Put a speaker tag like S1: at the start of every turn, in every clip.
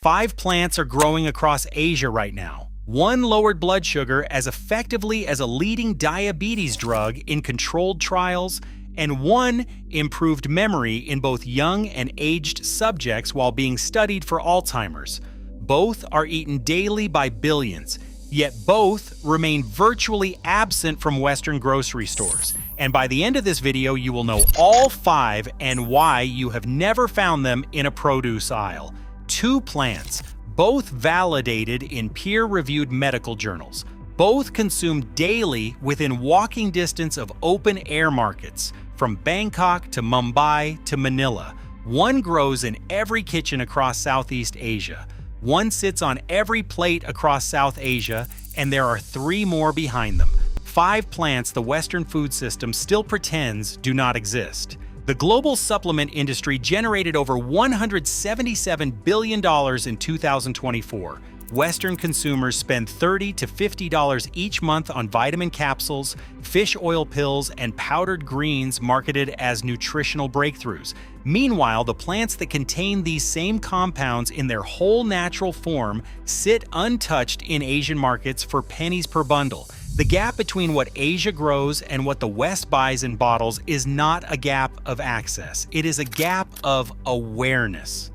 S1: 5 plants are growing across Asia right now. 1 lowered blood sugar as effectively as a leading diabetes drug in controlled trials, and 1 improved memory in both young and aged subjects while being studied for Alzheimer's. Both are eaten daily by billions, yet both remain virtually absent from Western grocery stores. And by the end of this video, you will know all 5 and why you have never found them in a produce aisle. 2 plants, both validated in peer-reviewed medical journals, both consumed daily within walking distance of open-air markets, from Bangkok to Mumbai to Manila. 1 grows in every kitchen across Southeast Asia. 1 sits on every plate across South Asia, and there are 3 more behind them. 5 plants the Western food system still pretends do not exist. The global supplement industry generated over $177 billion in 2024. Western consumers spend $30 to $50 each month on vitamin capsules, fish oil pills, and powdered greens marketed as nutritional breakthroughs. Meanwhile, the plants that contain these same compounds in their whole natural form sit untouched in Asian markets for pennies per bundle. The gap between what Asia grows and what the West buys in bottles is not a gap of access. It is a gap of awareness.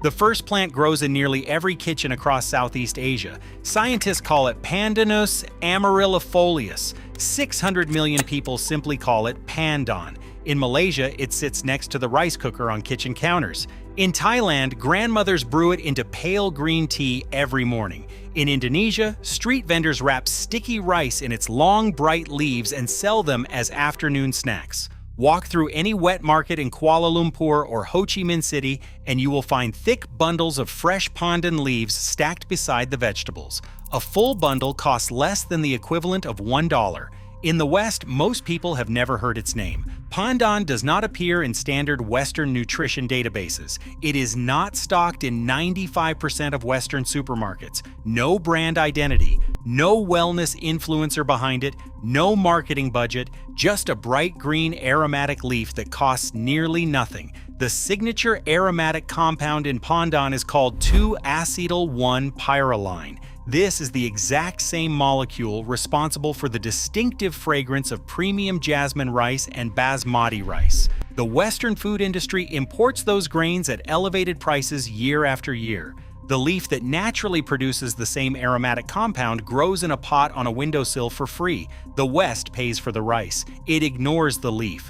S1: The first plant grows in nearly every kitchen across Southeast Asia. Scientists call it Pandanus amarillifolius. 600 million people simply call it Pandan. In Malaysia, it sits next to the rice cooker on kitchen counters. In Thailand, grandmothers brew it into pale green tea every morning. In Indonesia, street vendors wrap sticky rice in its long, bright leaves and sell them as afternoon snacks. Walk through any wet market in Kuala Lumpur or Ho Chi Minh City, and you will find thick bundles of fresh pandan leaves stacked beside the vegetables. A full bundle costs less than the equivalent of $1. In the West, most people have never heard its name. Pandan does not appear in standard Western nutrition databases. It is not stocked in 95% of Western supermarkets. No brand identity, no wellness influencer behind it, no marketing budget, just a bright green aromatic leaf that costs nearly nothing. The signature aromatic compound in pandan is called 2-acetyl-1-pyroline. This is the exact same molecule responsible for the distinctive fragrance of premium jasmine rice and basmati rice. The Western food industry imports those grains at elevated prices year after year. The leaf that naturally produces the same aromatic compound grows in a pot on a windowsill for free. The West pays for the rice. It ignores the leaf.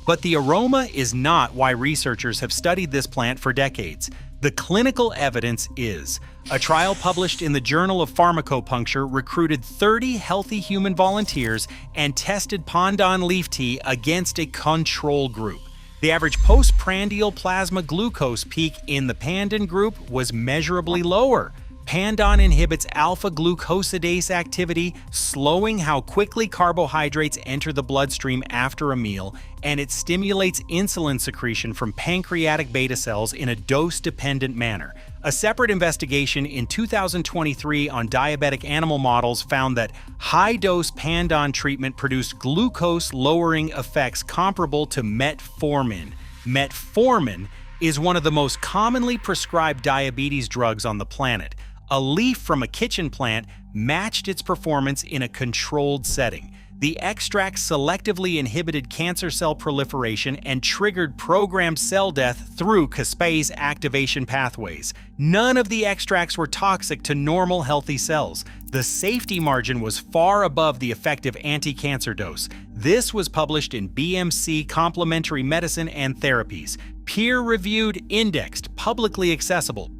S1: But the aroma is not why researchers have studied this plant for decades. The clinical evidence is. A trial published in the Journal of Pharmacopuncture recruited 30 healthy human volunteers and tested pandan leaf tea against a control group. The average postprandial plasma glucose peak in the pandan group was measurably lower. Pandan inhibits alpha-glucosidase activity, slowing how quickly carbohydrates enter the bloodstream after a meal, and it stimulates insulin secretion from pancreatic beta cells in a dose-dependent manner. A separate investigation in 2023 on diabetic animal models found that high-dose pandan treatment produced glucose-lowering effects comparable to metformin. Metformin is one of the most commonly prescribed diabetes drugs on the planet. A leaf from a kitchen plant matched its performance in a controlled setting. The extract selectively inhibited cancer cell proliferation and triggered programmed cell death through caspase activation pathways. None of the extracts were toxic to normal healthy cells. The safety margin was far above the effective anti-cancer dose. This was published in BMC Complementary Medicine and Therapies. Peer-reviewed, indexed, publicly accessible.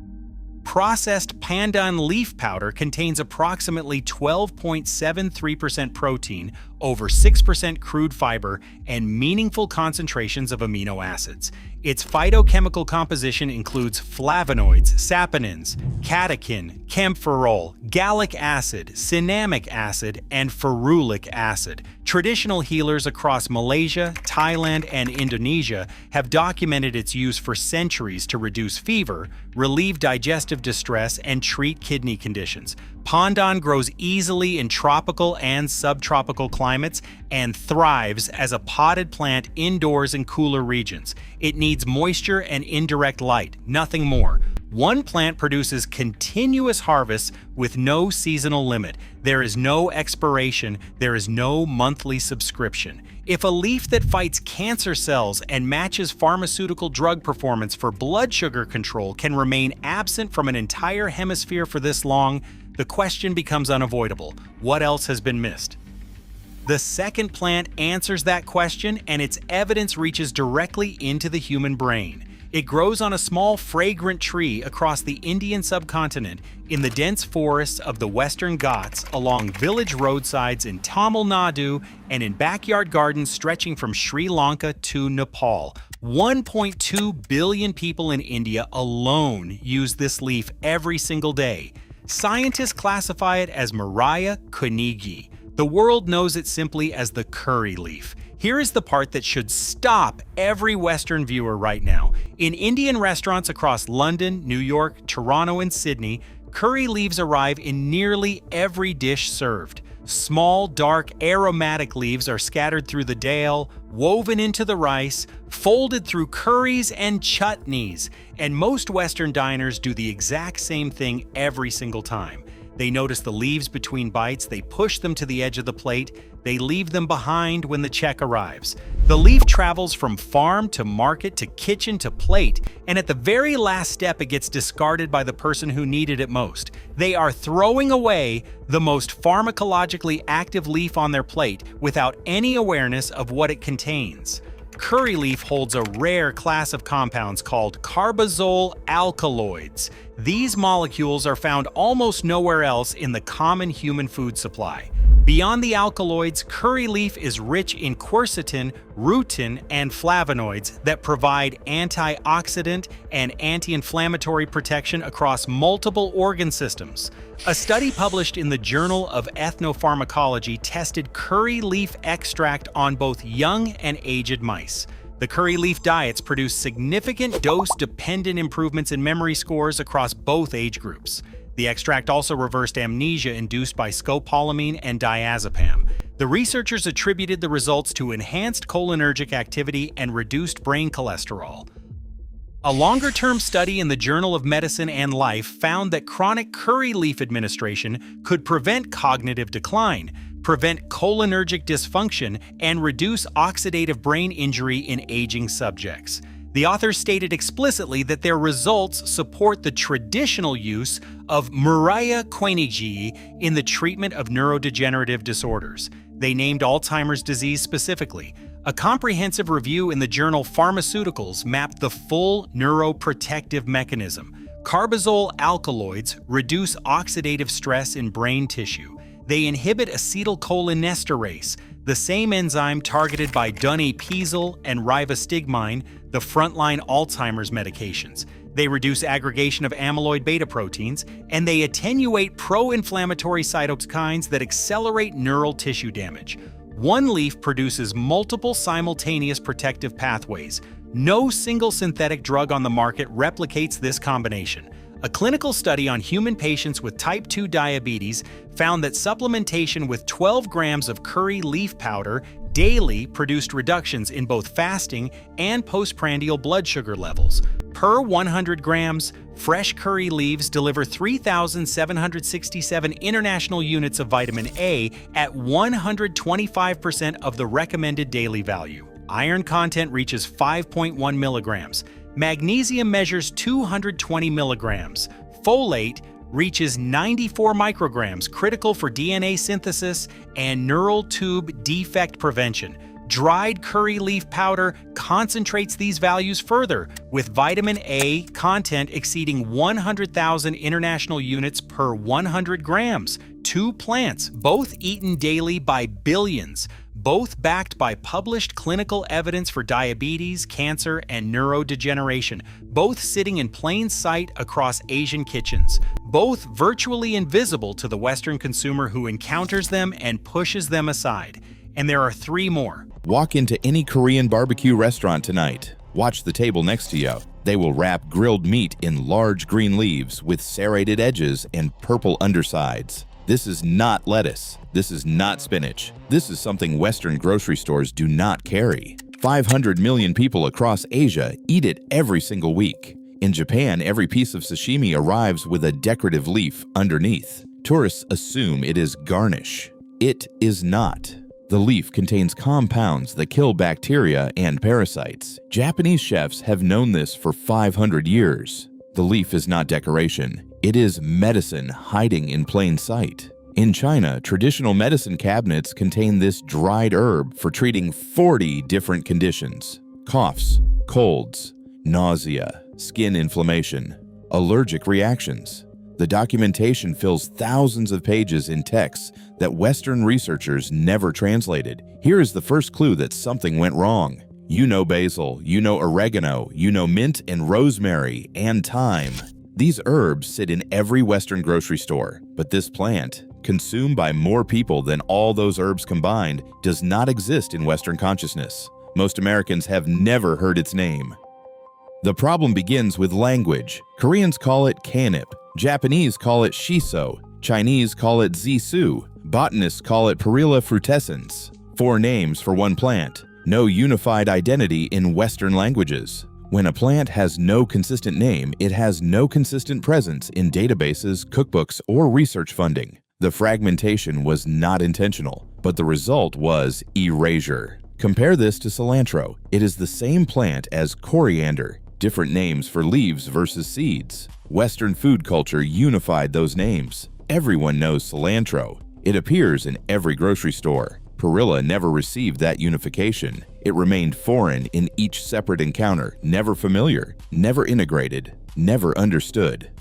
S1: Processed pandan leaf powder contains approximately 12.73% protein, over 6% crude fiber, and meaningful concentrations of amino acids. Its phytochemical composition includes flavonoids, saponins, catechin, camphorol, gallic acid, cinnamic acid, and ferulic acid. Traditional healers across Malaysia, Thailand, and Indonesia have documented its use for centuries to reduce fever, relieve digestive distress, and treat kidney conditions. Pandan grows easily in tropical and subtropical climates and thrives as a potted plant indoors in cooler regions. It needs moisture and indirect light, nothing more. One plant produces continuous harvests with no seasonal limit. There is no expiration. There is no monthly subscription. If a leaf that fights cancer cells and matches pharmaceutical drug performance for blood sugar control can remain absent from an entire hemisphere for this long, the question becomes unavoidable. What else has been missed? The second plant answers that question, and its evidence reaches directly into the human brain. It grows on a small, fragrant tree across the Indian subcontinent in the dense forests of the Western Ghats, along village roadsides in Tamil Nadu, and in backyard gardens stretching from Sri Lanka to Nepal. 1.2 billion people in India alone use this leaf every single day. Scientists classify it as Murraya koenigii. The world knows it simply as the curry leaf. Here is the part that should stop every Western viewer right now. In Indian restaurants across London, New York, Toronto, and Sydney, curry leaves arrive in nearly every dish served. Small, dark, aromatic leaves are scattered through the dal, woven into the rice, folded through curries and chutneys. And most Western diners do the exact same thing every single time. They notice the leaves between bites, they push them to the edge of the plate, they leave them behind when the check arrives. The leaf travels from farm to market to kitchen to plate, and at the very last step it gets discarded by the person who needed it most. They are throwing away the most pharmacologically active leaf on their plate without any awareness of what it contains. Curry leaf holds a rare class of compounds called carbazole alkaloids. These molecules are found almost nowhere else in the common human food supply. Beyond the alkaloids, curry leaf is rich in quercetin, rutin, and flavonoids that provide antioxidant and anti-inflammatory protection across multiple organ systems. A study published in the Journal of Ethnopharmacology tested curry leaf extract on both young and aged mice. The curry leaf diets produced significant dose-dependent improvements in memory scores across both age groups. The extract also reversed amnesia induced by scopolamine and diazepam. The researchers attributed the results to enhanced cholinergic activity and reduced brain cholesterol. A longer-term study in the Journal of Medicine and Life found that chronic curry leaf administration could prevent cognitive decline, prevent cholinergic dysfunction, and reduce oxidative brain injury in aging subjects. The authors stated explicitly that their results support the traditional use of Murraya koenigii in the treatment of neurodegenerative disorders. They named Alzheimer's disease specifically. A comprehensive review in the journal Pharmaceuticals mapped the full neuroprotective mechanism. Carbazole alkaloids reduce oxidative stress in brain tissue. They inhibit acetylcholinesterase, the same enzyme targeted by donepezil and rivastigmine, the frontline Alzheimer's medications. They reduce aggregation of amyloid-beta proteins, and they attenuate pro-inflammatory cytokines that accelerate neural tissue damage. One leaf produces multiple simultaneous protective pathways. No single synthetic drug on the market replicates this combination. A clinical study on human patients with type 2 diabetes found that supplementation with 12 grams of curry leaf powder daily produced reductions in both fasting and postprandial blood sugar levels. Per 100 grams, fresh curry leaves deliver 3,767 international units of vitamin A at 125% of the recommended daily value. Iron content reaches 5.1 milligrams. Magnesium measures 220 milligrams. Folate reaches 94 micrograms, critical for DNA synthesis and neural tube defect prevention. Dried curry leaf powder concentrates these values further, with vitamin A content exceeding 100,000 international units per 100 grams. Two plants, both eaten daily by billions, both backed by published clinical evidence for diabetes, cancer, and neurodegeneration, both sitting in plain sight across Asian kitchens, both virtually invisible to the Western consumer who encounters them and pushes them aside. And there are three more.
S2: Walk into any Korean barbecue restaurant tonight. Watch the table next to you. They will wrap grilled meat in large green leaves with serrated edges and purple undersides. This is not lettuce. This is not spinach. This is something Western grocery stores do not carry. 500 million people across Asia eat it every single week. In Japan, every piece of sashimi arrives with a decorative leaf underneath. Tourists assume it is garnish. It is not. The leaf contains compounds that kill bacteria and parasites. Japanese chefs have known this for 500 years. The leaf is not decoration. It is medicine hiding in plain sight. In China, traditional medicine cabinets contain this dried herb for treating 40 different conditions: coughs, colds, nausea, skin inflammation, allergic reactions. The documentation fills thousands of pages in texts that Western researchers never translated. Here is the first clue that something went wrong. You know basil, you know oregano, you know mint and rosemary and thyme. These herbs sit in every Western grocery store, but this plant, consumed by more people than all those herbs combined, does not exist in Western consciousness. Most Americans have never heard its name. The problem begins with language. Koreans call it kanip, Japanese call it shiso, Chinese call it zisu, botanists call it Perilla frutescens. 4 names for one plant. No unified identity in Western languages. When a plant has no consistent name, it has no consistent presence in databases, cookbooks, or research funding. The fragmentation was not intentional, but the result was erasure. Compare this to cilantro. It is the same plant as coriander, different names for leaves versus seeds. Western food culture unified those names. Everyone knows cilantro. It appears in every grocery store. Perilla never received that unification. It remained foreign in each separate encounter, never familiar, never integrated, never understood.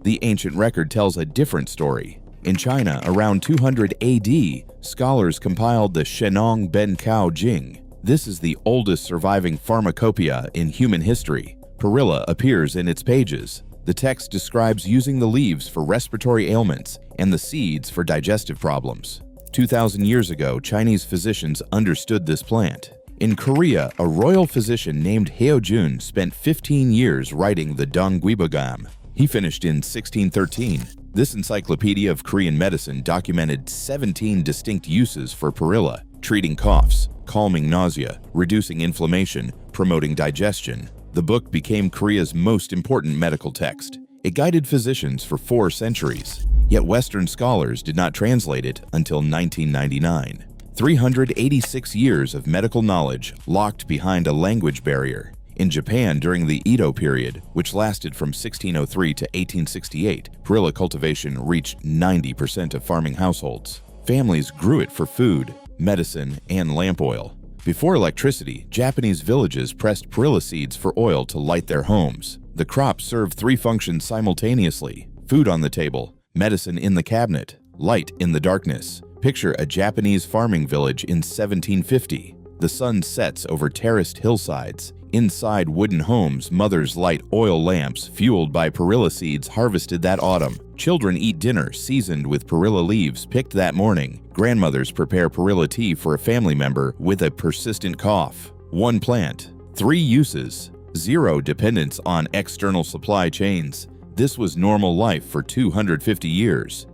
S2: The ancient record tells a different story. In China, around 200 AD, scholars compiled the Shenong Bencao Jing. This is the oldest surviving pharmacopoeia in human history. Perilla appears in its pages. The text describes using the leaves for respiratory ailments and the seeds for digestive problems. 2,000 years ago, Chinese physicians understood this plant. In Korea, a royal physician named Heojun spent 15 years writing the Dongguibagam. He finished in 1613. This encyclopedia of Korean medicine documented 17 distinct uses for perilla, treating coughs, calming nausea, reducing inflammation, promoting digestion. The book became Korea's most important medical text. It guided physicians for 4 centuries, yet Western scholars did not translate it until 1999. 386 years of medical knowledge locked behind a language barrier. In Japan during the Edo period, which lasted from 1603 to 1868, perilla cultivation reached 90% of farming households. Families grew it for food, medicine, and lamp oil. Before electricity, Japanese villages pressed perilla seeds for oil to light their homes. The crop served 3 functions simultaneously: food on the table, medicine in the cabinet, light in the darkness. Picture a Japanese farming village in 1750. The sun sets over terraced hillsides. Inside wooden homes, mothers light oil lamps fueled by perilla seeds harvested that autumn. Children eat dinner seasoned with perilla leaves picked that morning. Grandmothers prepare perilla tea for a family member with a persistent cough. 1 plant, 3 uses, 0 dependence on external supply chains. This was normal life for 250 years.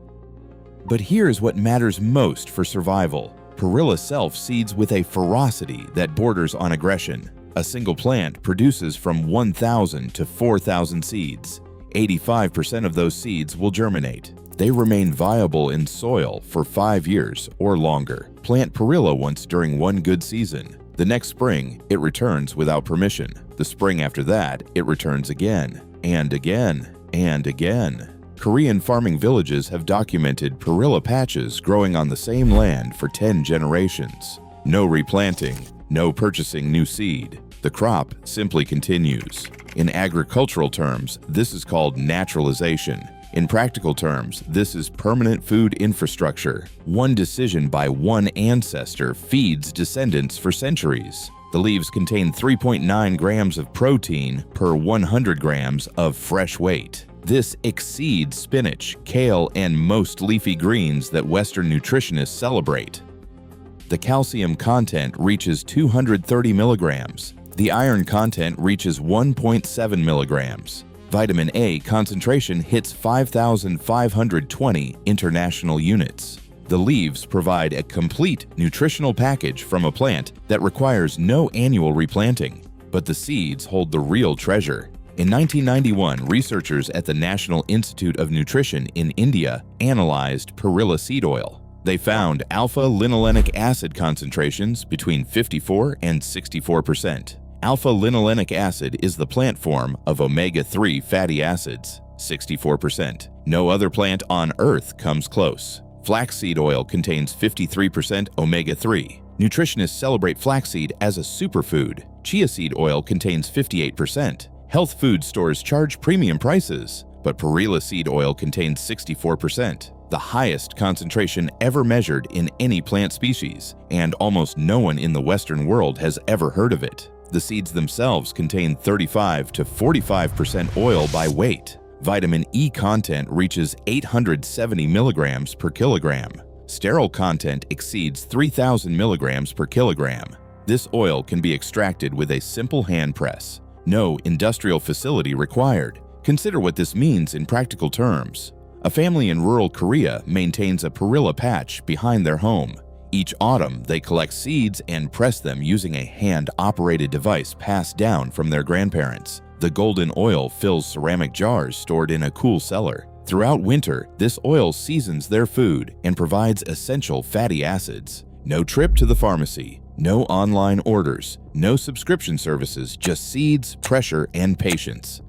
S2: But here's what matters most for survival. Perilla self-seeds with a ferocity that borders on aggression. A single plant produces from 1,000 to 4,000 seeds. 85% of those seeds will germinate. They remain viable in soil for 5 years or longer. Plant perilla once during one good season. The next spring, it returns without permission. The spring after that, it returns again, and again, and again. Korean farming villages have documented perilla patches growing on the same land for 10 generations. No replanting, no purchasing new seed. The crop simply continues. In agricultural terms, this is called naturalization. In practical terms, this is permanent food infrastructure. One decision by one ancestor feeds descendants for centuries. The leaves contain 3.9 grams of protein per 100 grams of fresh weight. This exceeds spinach, kale, and most leafy greens that Western nutritionists celebrate. The calcium content reaches 230 milligrams. The iron content reaches 1.7 milligrams. Vitamin A concentration hits 5,520 international units. The leaves provide a complete nutritional package from a plant that requires no annual replanting. But the seeds hold the real treasure. In 1991, researchers at the National Institute of Nutrition in India analyzed Perilla seed oil. They found alpha-linolenic acid concentrations between 54 and 64%. Alpha-linolenic acid is the plant form of omega-3 fatty acids, 64%. No other plant on Earth comes close. Flaxseed oil contains 53% omega-3. Nutritionists celebrate flaxseed as a superfood. Chia seed oil contains 58%. Health food stores charge premium prices, but Perilla seed oil contains 64%, the highest concentration ever measured in any plant species, and almost no one in the Western world has ever heard of it. The seeds themselves contain 35 to 45% oil by weight. Vitamin E content reaches 870 milligrams per kilogram. Sterol content exceeds 3,000 milligrams per kilogram. This oil can be extracted with a simple hand press. No industrial facility required. Consider what this means in practical terms. A family in rural Korea maintains a Perilla patch behind their home. Each autumn, they collect seeds and press them using a hand-operated device passed down from their grandparents. The golden oil fills ceramic jars stored in a cool cellar. Throughout winter, this oil seasons their food and provides essential fatty acids. No trip to the pharmacy, no online orders, no subscription services, just seeds, pressure, and patience.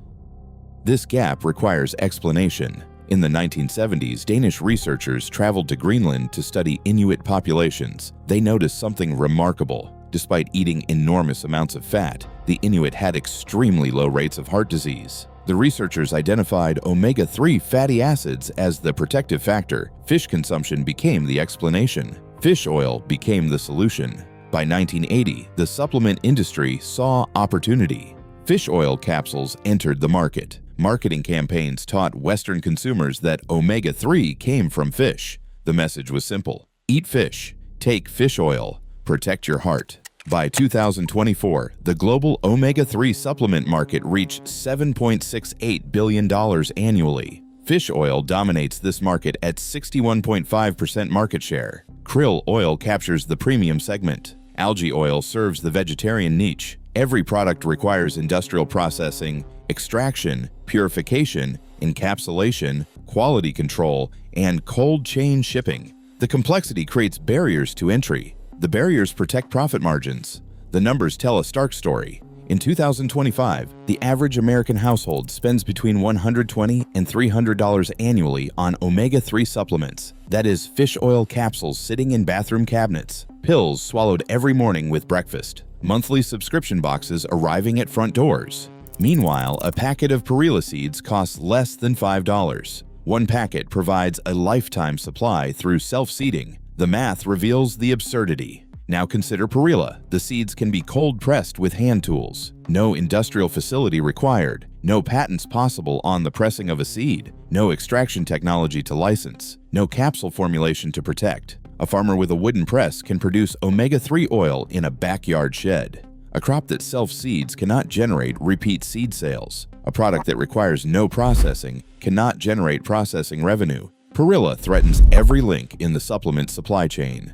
S2: This gap requires explanation. In the 1970s, Danish researchers traveled to Greenland to study Inuit populations. They noticed something remarkable. Despite eating enormous amounts of fat, the Inuit had extremely low rates of heart disease. The researchers identified omega-3 fatty acids as the protective factor. Fish consumption became the explanation. Fish oil became the solution. By 1980, the supplement industry saw opportunity. Fish oil capsules entered the market. Marketing campaigns taught Western consumers that omega-3 came from fish. The message was simple: eat fish, take fish oil, protect your heart. By 2024, the global omega-3 supplement market reached $7.68 billion annually. Fish oil dominates this market at 61.5% market share. Krill oil captures the premium segment. Algae oil serves the vegetarian niche. Every product requires industrial processing, extraction, purification, encapsulation, quality control, and cold chain shipping. The complexity creates barriers to entry. The barriers protect profit margins. The numbers tell a stark story. In 2025, the average American household spends between $120 and $300 annually on omega-3 supplements. That is fish oil capsules sitting in bathroom cabinets, pills swallowed every morning with breakfast, monthly subscription boxes arriving at front doors. Meanwhile, a packet of Perilla seeds costs less than $5. One packet provides a lifetime supply through self-seeding. The math reveals the absurdity. Now consider Perilla. The seeds can be cold-pressed with hand tools. No industrial facility required. No patents possible on the pressing of a seed. No extraction technology to license. No capsule formulation to protect. A farmer with a wooden press can produce omega-3 oil in a backyard shed. A crop that self-seeds cannot generate repeat seed sales. A product that requires no processing cannot generate processing revenue. Perilla threatens every link in the supplement supply chain.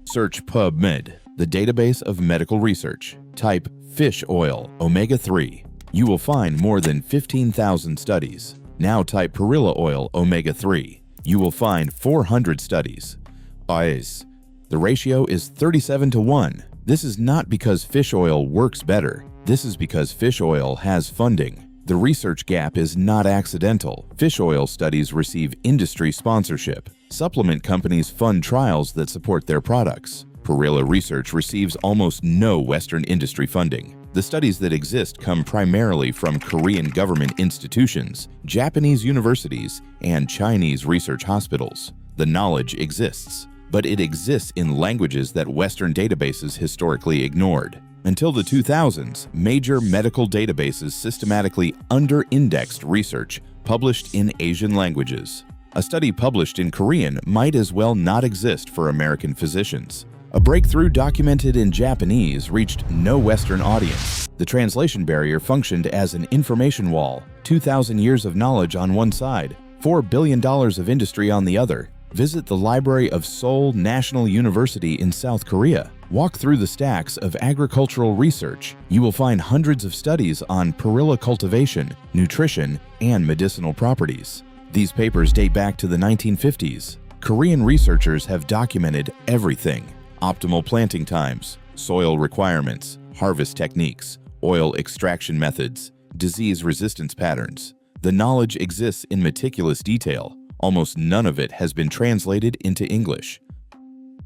S2: Search PubMed, the database of medical research. Type fish oil omega-3. You will find more than 15,000 studies. Now type Perilla oil omega-3. You will find 400 studies. The ratio is 37 to 1. This is not because fish oil works better. This is because fish oil has funding. The research gap is not accidental. Fish oil studies receive industry sponsorship. Supplement companies fund trials that support their products. Perilla research receives almost no Western industry funding. The studies that exist come primarily from Korean government institutions, Japanese universities, and Chinese research hospitals. The knowledge exists, but it exists in languages that Western databases historically ignored. Until the 2000s, major medical databases systematically under-indexed research published in Asian languages. A study published in Korean might as well not exist for American physicians. A breakthrough documented in Japanese reached no Western audience. The translation barrier functioned as an information wall, 2,000 years of knowledge on one side, $4 billion of industry on the other. Visit the Library of Seoul National University in South Korea. Walk through the stacks of agricultural research. You will find hundreds of studies on perilla cultivation, nutrition, and medicinal properties. These papers date back to the 1950s. Korean researchers have documented everything: optimal planting times, soil requirements, harvest techniques, oil extraction methods, disease resistance patterns. The knowledge exists in meticulous detail. Almost none of it has been translated into English.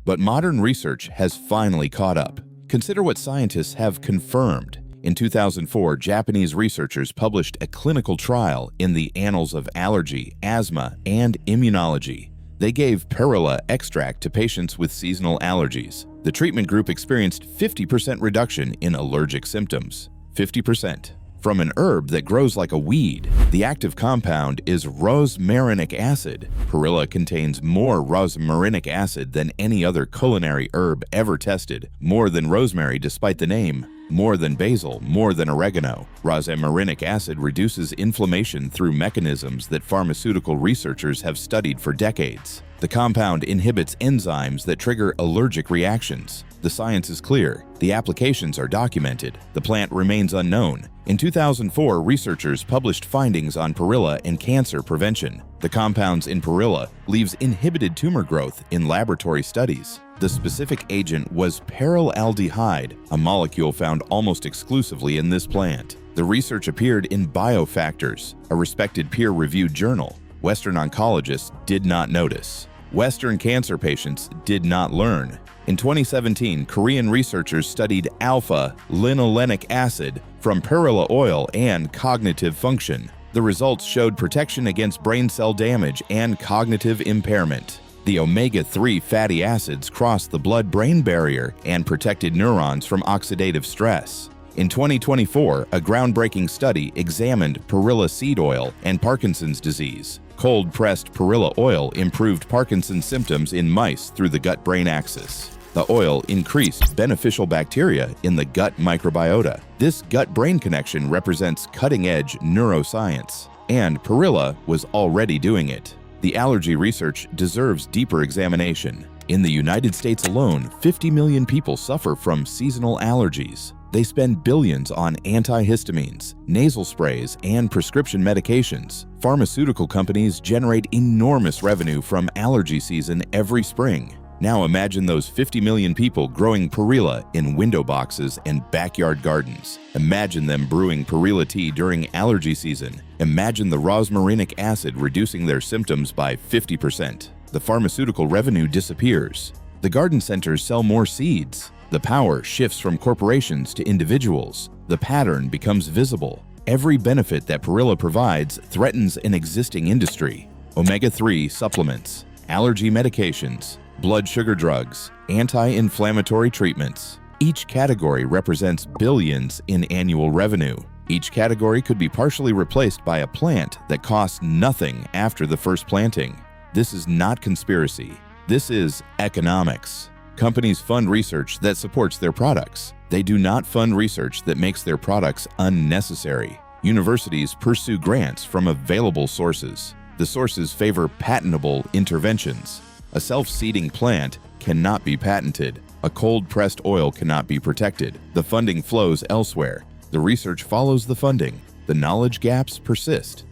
S2: But modern research has finally caught up. Consider what scientists have confirmed. In 2004, Japanese researchers published a clinical trial in the Annals of Allergy, Asthma, and Immunology. They gave Perilla extract to patients with seasonal allergies. The treatment group experienced 50% reduction in allergic symptoms. 50%. From an herb that grows like a weed. The active compound is rosmarinic acid. Perilla contains more rosmarinic acid than any other culinary herb ever tested, more than rosemary despite the name, more than basil, more than oregano. Rosmarinic acid reduces inflammation through mechanisms that pharmaceutical researchers have studied for decades. The compound inhibits enzymes that trigger allergic reactions. The science is clear. The applications are documented. The plant remains unknown. In 2004, researchers published findings on perilla and cancer prevention. The compounds in perilla leaves inhibited tumor growth in laboratory studies. The specific agent was perylaldehyde, a molecule found almost exclusively in this plant. The research appeared in Biofactors, a respected peer-reviewed journal. Western oncologists did not notice. Western cancer patients did not learn. In 2017, Korean researchers studied alpha-linolenic acid from perilla oil and cognitive function. The results showed protection against brain cell damage and cognitive impairment. The omega-3 fatty acids crossed the blood-brain barrier and protected neurons from oxidative stress. In 2024, a groundbreaking study examined perilla seed oil and Parkinson's disease. Cold-pressed perilla oil improved Parkinson's symptoms in mice through the gut-brain axis. The oil increased beneficial bacteria in the gut microbiota. This gut-brain connection represents cutting-edge neuroscience, and perilla was already doing it. The allergy research deserves deeper examination. In the United States alone, 50 million people suffer from seasonal allergies. They spend billions on antihistamines, nasal sprays, and prescription medications. Pharmaceutical companies generate enormous revenue from allergy season every spring. Now imagine those 50 million people growing perilla in window boxes and backyard gardens. Imagine them brewing perilla tea during allergy season. Imagine the rosmarinic acid reducing their symptoms by 50%. The pharmaceutical revenue disappears. The garden centers sell more seeds. The power shifts from corporations to individuals. The pattern becomes visible. Every benefit that perilla provides threatens an existing industry. Omega-3 supplements, allergy medications, blood sugar drugs, anti-inflammatory treatments. Each category represents billions in annual revenue. Each category could be partially replaced by a plant that costs nothing after the first planting. This is not conspiracy. This is economics. Companies fund research that supports their products. They do not fund research that makes their products unnecessary. Universities pursue grants from available sources. The sources favor patentable interventions. A self-seeding plant cannot be patented. A cold-pressed oil cannot be protected. The funding flows elsewhere. The research follows the funding. The knowledge gaps persist.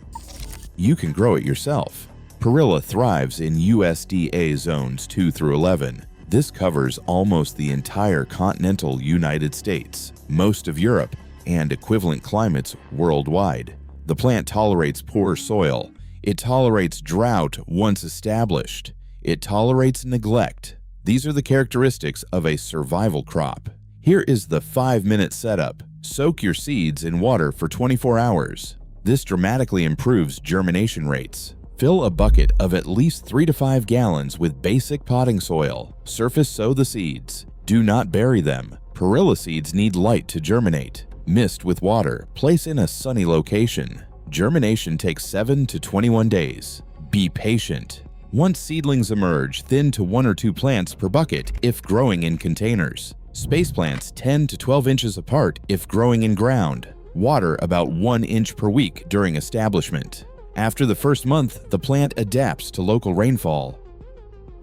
S2: You can grow it yourself. Perilla thrives in USDA zones 2 through 11. This covers almost the entire continental United States, most of Europe, and equivalent climates worldwide. The plant tolerates poor soil. It tolerates drought once established. It tolerates neglect. These are the characteristics of a survival crop. Here is the 5-minute setup. Soak your seeds in water for 24 hours. This dramatically improves germination rates. Fill a bucket of at least 3 to 5 gallons with basic potting soil. Surface sow the seeds. Do not bury them. Perilla seeds need light to germinate. Mist with water. Place in a sunny location. Germination takes 7 to 21 days. Be patient. Once seedlings emerge, thin to 1 or 2 plants per bucket if growing in containers. Space plants 10 to 12 inches apart if growing in ground. Water about 1 inch per week during establishment. After the first month, the plant adapts to local rainfall.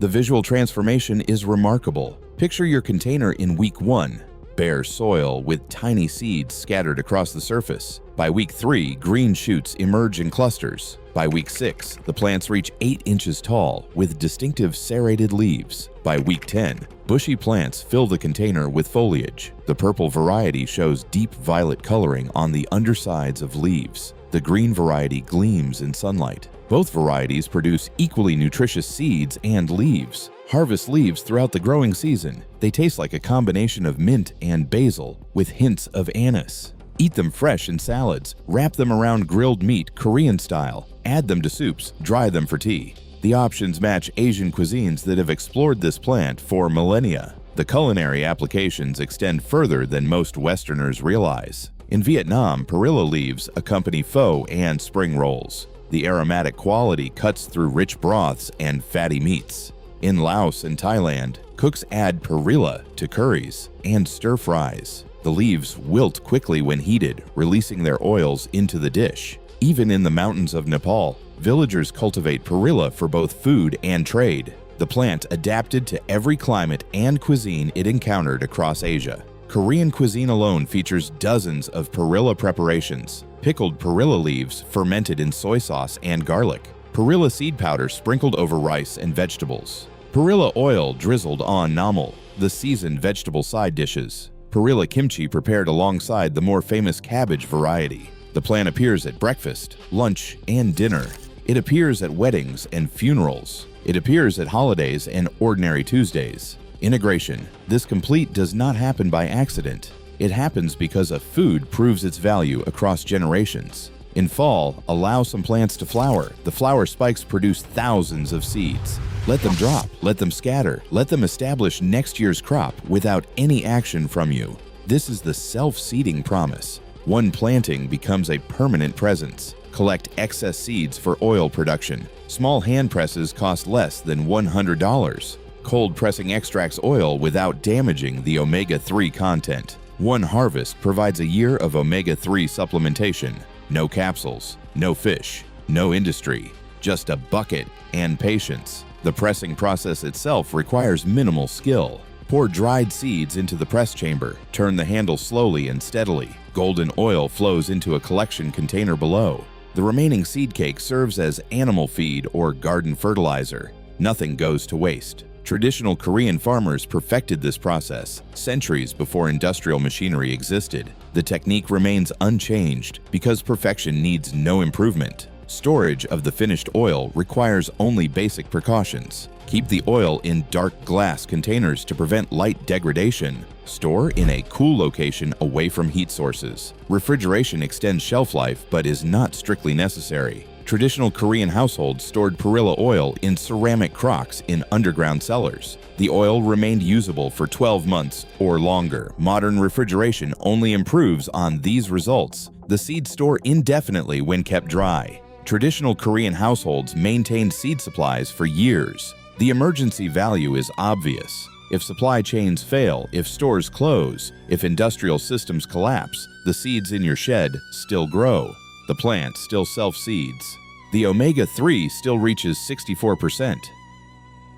S2: The visual transformation is remarkable. Picture your container in week 1. Bare soil with tiny seeds scattered across the surface. By week 3, green shoots emerge in clusters. By week 6, the plants reach 8 inches tall with distinctive serrated leaves. By week 10, bushy plants fill the container with foliage. The purple variety shows deep violet coloring on the undersides of leaves. The green variety gleams in sunlight. Both varieties produce equally nutritious seeds and leaves. Harvest leaves throughout the growing season. They taste like a combination of mint and basil with hints of anise. Eat them fresh in salads, wrap them around grilled meat Korean style, add them to soups, dry them for tea. The options match Asian cuisines that have explored this plant for millennia. The culinary applications extend further than most Westerners realize. In Vietnam, perilla leaves accompany pho and spring rolls. The aromatic quality cuts through rich broths and fatty meats. In Laos and Thailand, cooks add perilla to curries and stir-fries. The leaves wilt quickly when heated, releasing their oils into the dish. Even in the mountains of Nepal, villagers cultivate perilla for both food and trade. The plant adapted to every climate and cuisine it encountered across Asia. Korean cuisine alone features dozens of perilla preparations. Pickled perilla leaves fermented in soy sauce and garlic. Perilla seed powder sprinkled over rice and vegetables. Perilla oil drizzled on namul, the seasoned vegetable side dishes. Perilla kimchi prepared alongside the more famous cabbage variety. The plant appears at breakfast, lunch, and dinner. It appears at weddings and funerals. It appears at holidays and ordinary Tuesdays. Integration. This complete does not happen by accident. It happens because a food proves its value across generations. In fall, allow some plants to flower. The flower spikes produce thousands of seeds. Let them drop, let them scatter, let them establish next year's crop without any action from you. This is the self-seeding promise. One planting becomes a permanent presence. Collect excess seeds for oil production. Small hand presses cost less than $100. Cold pressing extracts oil without damaging the omega-3 content. One harvest provides a year of omega-3 supplementation. No capsules, no fish, no industry, just a bucket and patience. The pressing process itself requires minimal skill. Pour dried seeds into the press chamber. Turn the handle slowly and steadily. Golden oil flows into a collection container below. The remaining seed cake serves as animal feed or garden fertilizer. Nothing goes to waste. Traditional Korean farmers perfected this process centuries before industrial machinery existed. The technique remains unchanged because perfection needs no improvement. Storage of the finished oil requires only basic precautions. Keep the oil in dark glass containers to prevent light degradation. Store in a cool location away from heat sources. Refrigeration extends shelf life but is not strictly necessary. Traditional Korean households stored perilla oil in ceramic crocks in underground cellars. The oil remained usable for 12 months or longer. Modern refrigeration only improves on these results. The seeds store indefinitely when kept dry. Traditional Korean households maintained seed supplies for years. The emergency value is obvious. If supply chains fail, if stores close, if industrial systems collapse, the seeds in your shed still grow. The plant still self-seeds. The omega-3 still reaches 64%.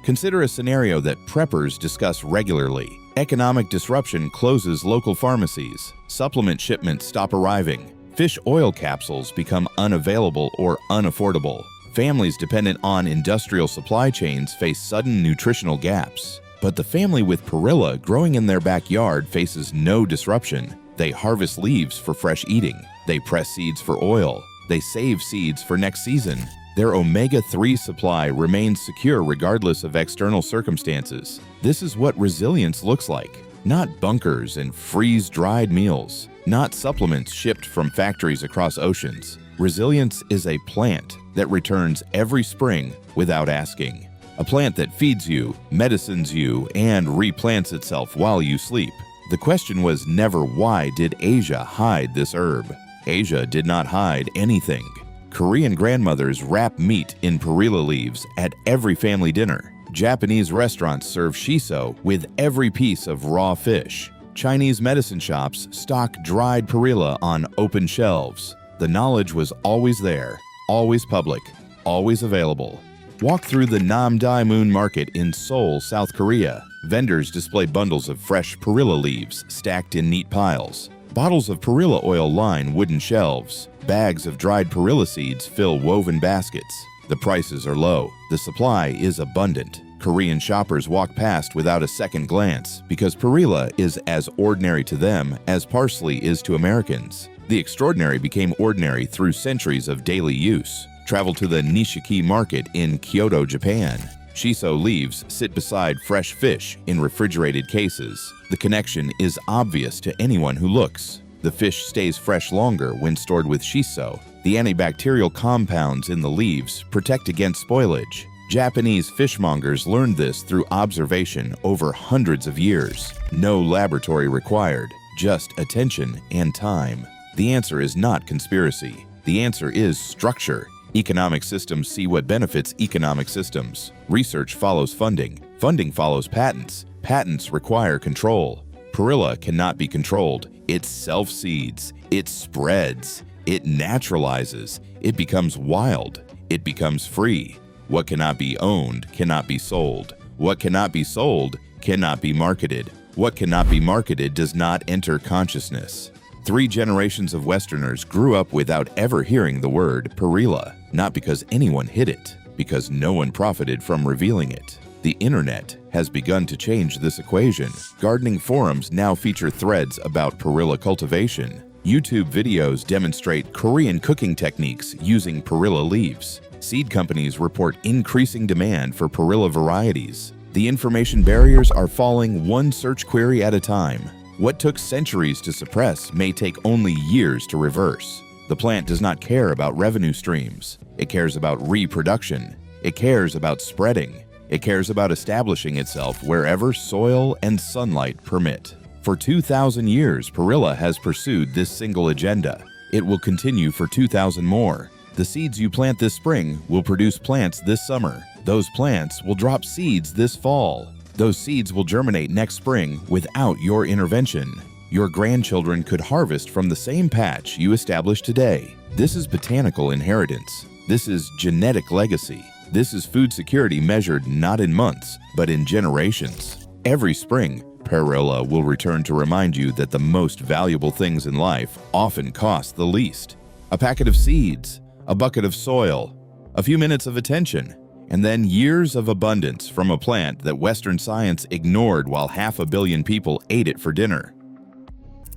S2: Consider a scenario that preppers discuss regularly. Economic disruption closes local pharmacies. Supplement shipments stop arriving. Fish oil capsules become unavailable or unaffordable. Families dependent on industrial supply chains face sudden nutritional gaps. But the family with perilla growing in their backyard faces no disruption. They harvest leaves for fresh eating. They press seeds for oil. They save seeds for next season. Their omega-3 supply remains secure regardless of external circumstances. This is what resilience looks like. Not bunkers and freeze-dried meals. Not supplements shipped from factories across oceans. Resilience is a plant that returns every spring without asking. A plant that feeds you, medicines you, and replants itself while you sleep. The question was never why did Asia hide this herb? Asia did not hide anything. Korean grandmothers wrap meat in perilla leaves at every family dinner. Japanese restaurants serve shiso with every piece of raw fish. Chinese medicine shops stock dried perilla on open shelves. The knowledge was always there, always public, always available. Walk through the Namdae Moon Market in Seoul, South Korea. Vendors display bundles of fresh perilla leaves stacked in neat piles. Bottles of perilla oil line wooden shelves. Bags of dried perilla seeds fill woven baskets. The prices are low. The supply is abundant. Korean shoppers walk past without a second glance because perilla is as ordinary to them as parsley is to Americans. The extraordinary became ordinary through centuries of daily use. Travel to the Nishiki market in Kyoto, Japan. Shiso leaves sit beside fresh fish in refrigerated cases. The connection is obvious to anyone who looks. The fish stays fresh longer when stored with shiso. The antibacterial compounds in the leaves protect against spoilage. Japanese fishmongers learned this through observation over hundreds of years. No laboratory required, just attention and time. The answer is not conspiracy. The answer is structure. Economic systems see what benefits economic systems. Research follows funding. Funding follows patents. Patents require control. Perilla cannot be controlled. It self-seeds. It spreads. It naturalizes. It becomes wild. It becomes free. What cannot be owned cannot be sold. What cannot be sold cannot be marketed. What cannot be marketed does not enter consciousness. 3 generations of Westerners grew up without ever hearing the word perilla, not because anyone hid it, because no one profited from revealing it. The internet has begun to change this equation. Gardening forums now feature threads about perilla cultivation. YouTube videos demonstrate Korean cooking techniques using perilla leaves. Seed companies report increasing demand for perilla varieties. The information barriers are falling one search query at a time. What took centuries to suppress may take only years to reverse. The plant does not care about revenue streams. It cares about reproduction. It cares about spreading. It cares about establishing itself wherever soil and sunlight permit. For 2,000 years, perilla has pursued this single agenda. It will continue for 2,000 more. The seeds you plant this spring will produce plants this summer. Those plants will drop seeds this fall. Those seeds will germinate next spring without your intervention. Your grandchildren could harvest from the same patch you established today. This is botanical inheritance. This is genetic legacy. This is food security measured not in months, but in generations. Every spring, Perilla will return to remind you that the most valuable things in life often cost the least. A packet of seeds, a bucket of soil, a few minutes of attention, and then years of abundance from a plant that Western science ignored while 500 million people ate it for dinner.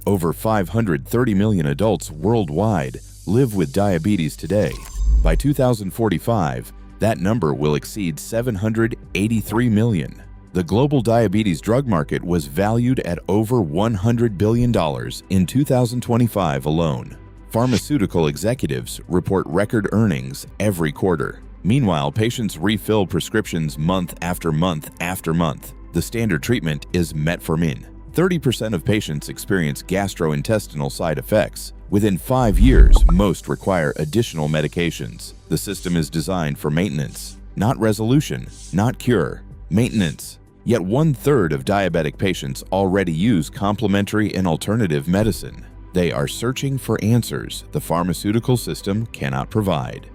S2: Over 530 million adults worldwide live with diabetes today. By 2045, that number will exceed 783 million. The global diabetes drug market was valued at over $100 billion in 2025 alone. Pharmaceutical executives report record earnings every quarter. Meanwhile, patients refill prescriptions month after month after month. The standard treatment is metformin. 30% of patients experience gastrointestinal side effects. Within 5 years, most require additional medications. The system is designed for maintenance, not resolution, not cure, maintenance. Yet 1/3 of diabetic patients already use complementary and alternative medicine. They are searching for answers the pharmaceutical system cannot provide.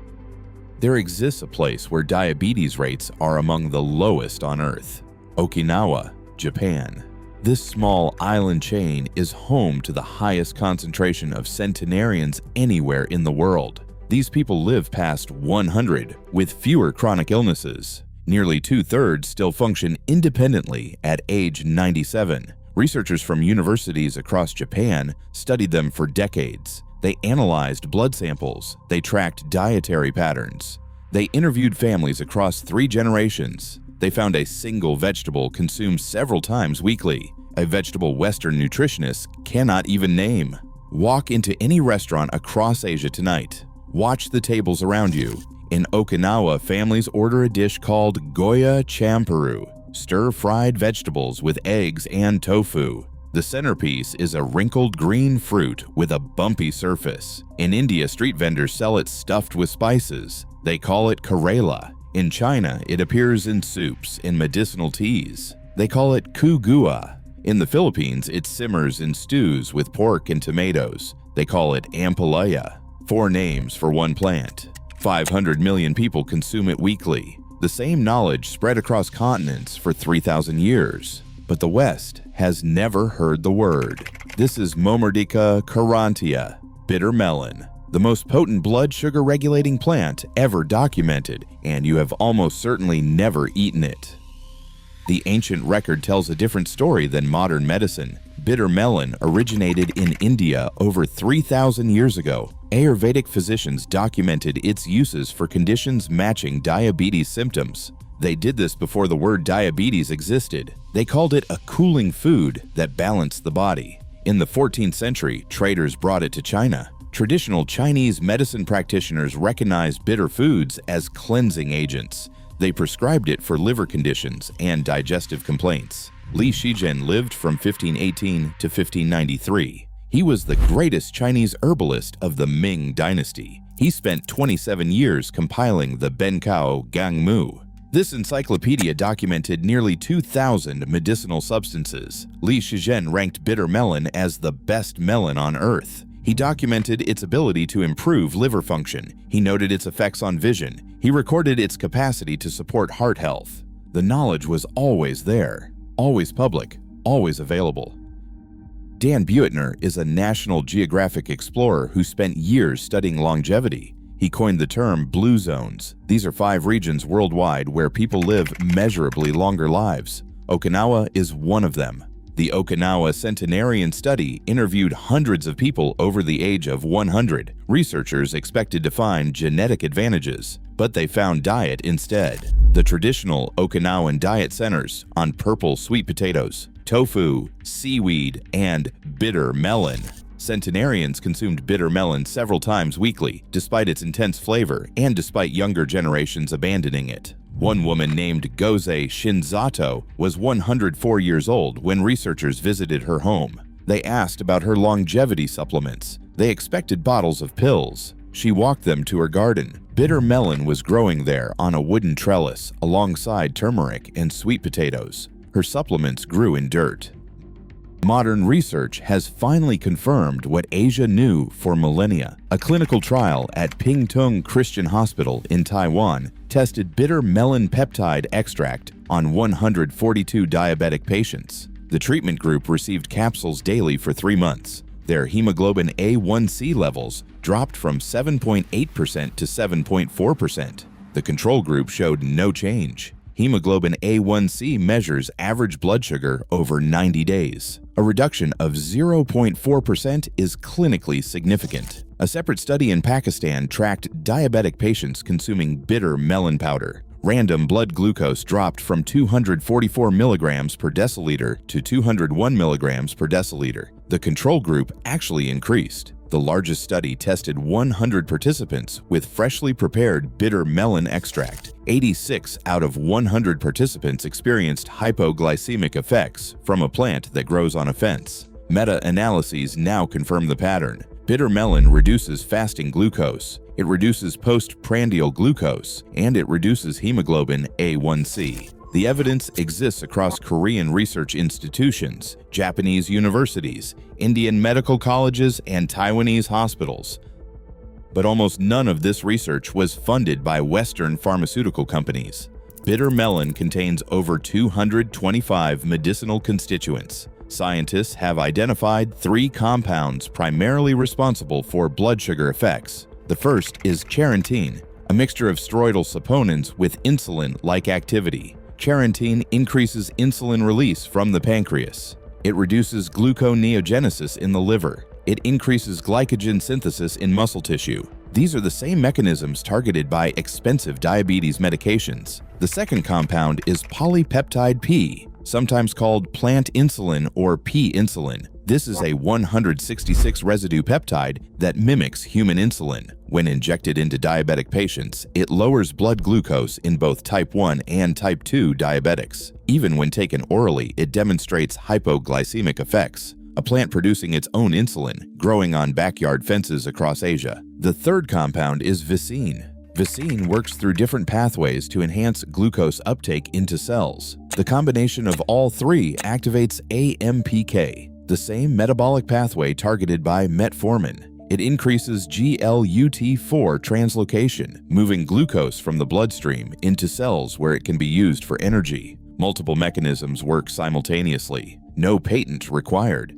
S2: There exists a place where diabetes rates are among the lowest on Earth: Okinawa, Japan. This small island chain is home to the highest concentration of centenarians anywhere in the world. These people live past 100 with fewer chronic illnesses. Nearly 2/3 still function independently at age 97. Researchers from universities across Japan studied them for decades. They analyzed blood samples. They tracked dietary patterns. They interviewed families across 3 generations. They found a single vegetable consumed several times weekly, a vegetable Western nutritionists cannot even name. Walk into any restaurant across Asia tonight. Watch the tables around you. In Okinawa, families order a dish called Goya Champeru, stir-fried vegetables with eggs and tofu. The centerpiece is a wrinkled green fruit with a bumpy surface. In India, street vendors sell it stuffed with spices. They call it Karela. In China, it appears in soups and medicinal teas. They call it kugua. In the Philippines, it simmers in stews with pork and tomatoes. They call it ampalaya. 4 names for one plant. 500 million people consume it weekly. The same knowledge spread across continents for 3,000 years, but the West has never heard the word. This is Momordica carrantia, bitter melon, the most potent blood sugar regulating plant ever documented, and you have almost certainly never eaten it. The ancient record tells a different story than modern medicine. Bitter melon originated in India over 3,000 years ago. Ayurvedic physicians documented its uses for conditions matching diabetes symptoms. They did this before the word diabetes existed. They called it a cooling food that balanced the body. In the 14th century, traders brought it to China. Traditional Chinese medicine practitioners recognized bitter foods as cleansing agents. They prescribed it for liver conditions and digestive complaints. Li Shizhen lived from 1518 to 1593. He was the greatest Chinese herbalist of the Ming dynasty. He spent 27 years compiling the Bencao Gangmu. This encyclopedia documented nearly 2,000 medicinal substances. Li Shizhen ranked bitter melon as the best melon on earth. He documented its ability to improve liver function. He noted its effects on vision. He recorded its capacity to support heart health. The knowledge was always there, always public, always available. Dan Buettner is a National Geographic explorer who spent years studying longevity. He coined the term blue zones. These are 5 regions worldwide where people live measurably longer lives. Okinawa is one of them. The Okinawa Centenarian Study interviewed hundreds of people over the age of 100. Researchers expected to find genetic advantages, but they found diet instead. The traditional Okinawan diet centers on purple sweet potatoes, tofu, seaweed, and bitter melon. Centenarians consumed bitter melon several times weekly, despite its intense flavor and despite younger generations abandoning it. One woman named Goze Shinzato was 104 years old when researchers visited her home. They asked about her longevity supplements. They expected bottles of pills. She walked them to her garden. Bitter melon was growing there on a wooden trellis alongside turmeric and sweet potatoes. Her supplements grew in dirt. Modern research has finally confirmed what Asia knew for millennia. A clinical trial at Pingtung Christian Hospital in Taiwan tested bitter melon peptide extract on 142 diabetic patients. The treatment group received capsules daily for 3 months. Their hemoglobin A1C levels dropped from 7.8% to 7.4%. The control group showed no change. Hemoglobin A1C measures average blood sugar over 90 days. A reduction of 0.4% is clinically significant. A separate study in Pakistan tracked diabetic patients consuming bitter melon powder. Random blood glucose dropped from 244 milligrams per deciliter to 201 milligrams per deciliter. The control group actually increased. The largest study tested 100 participants with freshly prepared bitter melon extract. 86 out of 100 participants experienced hypoglycemic effects from a plant that grows on a fence. Meta-analyses now confirm the pattern. Bitter melon reduces fasting glucose, it reduces postprandial glucose, and it reduces hemoglobin A1C. The evidence exists across Korean research institutions, Japanese universities, Indian medical colleges, and Taiwanese hospitals. But almost none of this research was funded by Western pharmaceutical companies. Bitter melon contains over 225 medicinal constituents. Scientists have identified 3 compounds primarily responsible for blood sugar effects. The first is charantin, a mixture of steroidal saponins with insulin-like activity. Charantin increases insulin release from the pancreas. It reduces gluconeogenesis in the liver. It increases glycogen synthesis in muscle tissue. These are the same mechanisms targeted by expensive diabetes medications. The second compound is polypeptide P, sometimes called plant insulin or P-insulin. This is a 166 residue peptide that mimics human insulin. When injected into diabetic patients, it lowers blood glucose in both type 1 and type 2 diabetics. Even when taken orally, it demonstrates hypoglycemic effects. A plant producing its own insulin, growing on backyard fences across Asia. The third compound is vicine. Vicine works through different pathways to enhance glucose uptake into cells. The combination of all 3 activates AMPK, the same metabolic pathway targeted by metformin. It increases GLUT4 translocation, moving glucose from the bloodstream into cells where it can be used for energy. Multiple mechanisms work simultaneously. No patent required.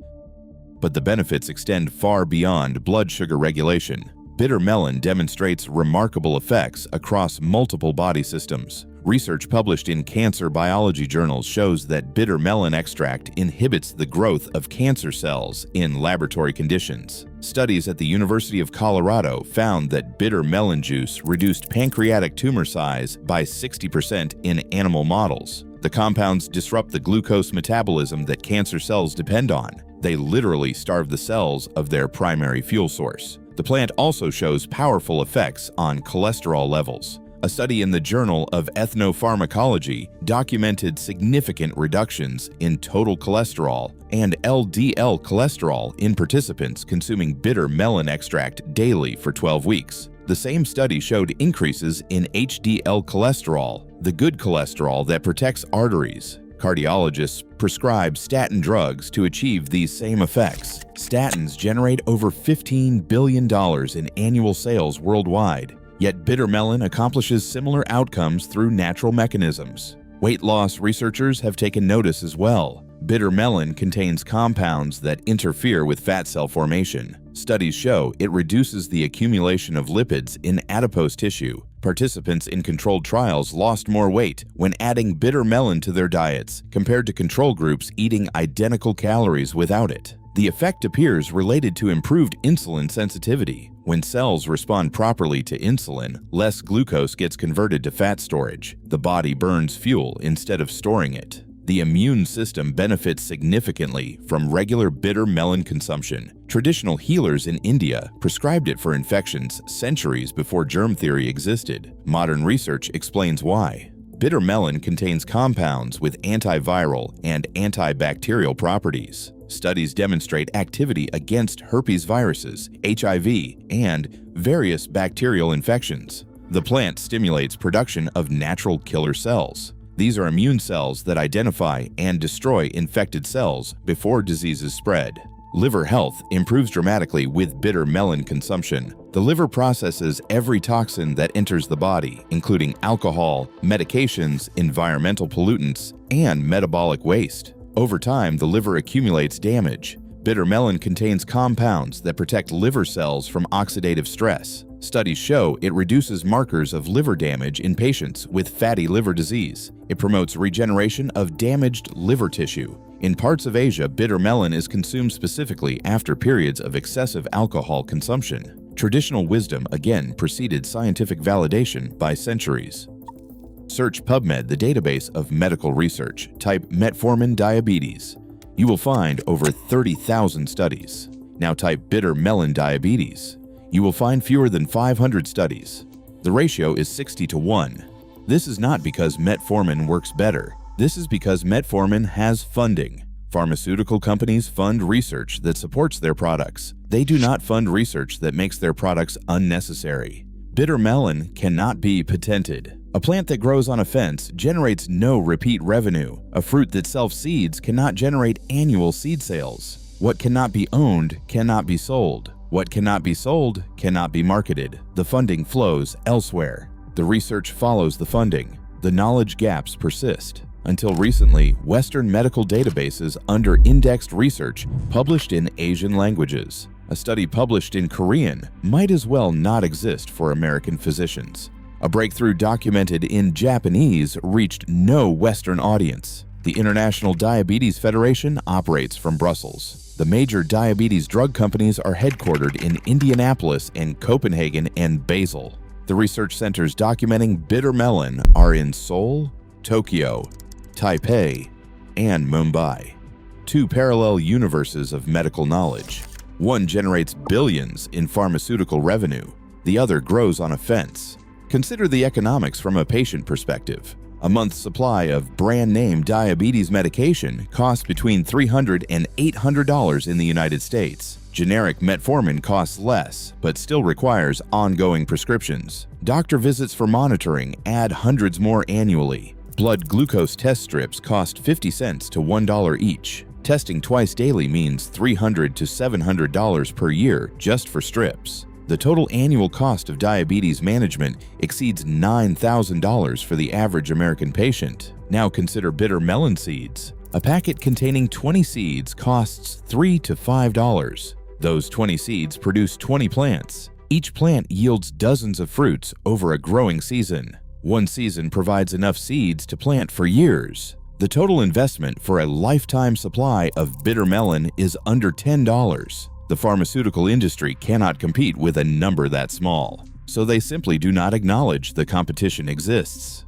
S2: But the benefits extend far beyond blood sugar regulation. Bitter melon demonstrates remarkable effects across multiple body systems. Research published in cancer biology journals shows that bitter melon extract inhibits the growth of cancer cells in laboratory conditions. Studies at the University of Colorado found that bitter melon juice reduced pancreatic tumor size by 60% in animal models. The compounds disrupt the glucose metabolism that cancer cells depend on. They literally starve the cells of their primary fuel source. The plant also shows powerful effects on cholesterol levels. A study in the Journal of Ethnopharmacology documented significant reductions in total cholesterol and LDL cholesterol in participants consuming bitter melon extract daily for 12 weeks. The same study showed increases in HDL cholesterol, the good cholesterol that protects arteries. Cardiologists prescribe statin drugs to achieve these same effects. Statins generate over $15 billion in annual sales worldwide. Yet bitter melon accomplishes similar outcomes through natural mechanisms. Weight loss researchers have taken notice as well. Bitter melon contains compounds that interfere with fat cell formation. Studies show it reduces the accumulation of lipids in adipose tissue. Participants in controlled trials lost more weight when adding bitter melon to their diets compared to control groups eating identical calories without it. The effect appears related to improved insulin sensitivity. When cells respond properly to insulin, less glucose gets converted to fat storage. The body burns fuel instead of storing it. The immune system benefits significantly from regular bitter melon consumption. Traditional healers in India prescribed it for infections centuries before germ theory existed. Modern research explains why. Bitter melon contains compounds with antiviral and antibacterial properties. Studies demonstrate activity against herpes viruses, HIV, and various bacterial infections. The plant stimulates production of natural killer cells. These are immune cells that identify and destroy infected cells before diseases spread. Liver health improves dramatically with bitter melon consumption. The liver processes every toxin that enters the body, including alcohol, medications, environmental pollutants, and metabolic waste. Over time, the liver accumulates damage. Bitter melon contains compounds that protect liver cells from oxidative stress. Studies show it reduces markers of liver damage in patients with fatty liver disease. It promotes regeneration of damaged liver tissue. In parts of Asia, bitter melon is consumed specifically after periods of excessive alcohol consumption. Traditional wisdom again preceded scientific validation by centuries. Search PubMed, the database of medical research. Type metformin diabetes. You will find over 30,000 studies. Now type bitter melon diabetes. You will find fewer than 500 studies. The ratio is 60-1. This is not because metformin works better. This is because metformin has funding. Pharmaceutical companies fund research that supports their products. They do not fund research that makes their products unnecessary. Bitter melon cannot be patented. A plant that grows on a fence generates no repeat revenue. A fruit that self-seeds cannot generate annual seed sales. What cannot be owned cannot be sold. What cannot be sold cannot be marketed. The funding flows elsewhere. The research follows the funding. The knowledge gaps persist. Until recently, Western medical databases under-indexed research published in Asian languages. A study published in Korean might as well not exist for American physicians. A breakthrough documented in Japanese reached no Western audience. The International Diabetes Federation operates from Brussels. The major diabetes drug companies are headquartered in Indianapolis and Copenhagen and Basel. The research centers documenting bitter melon are in Seoul, Tokyo, Taipei, and Mumbai. Two parallel universes of medical knowledge. One generates billions in pharmaceutical revenue. The other grows on a fence. Consider the economics from a patient perspective. A month's supply of brand-name diabetes medication costs between $300 and $800 in the United States. Generic metformin costs less, but still requires ongoing prescriptions. Doctor visits for monitoring add hundreds more annually. Blood glucose test strips cost 50 cents to $1 each. Testing twice daily means $300 to $700 per year just for strips. The total annual cost of diabetes management exceeds $9,000 for the average American patient. Now consider bitter melon seeds. A packet containing 20 seeds costs $3 to $5. Those 20 seeds produce 20 plants. Each plant yields dozens of fruits over a growing season. One season provides enough seeds to plant for years. The total investment for a lifetime supply of bitter melon is under $10. The pharmaceutical industry cannot compete with a number that small, so they simply do not acknowledge the competition exists.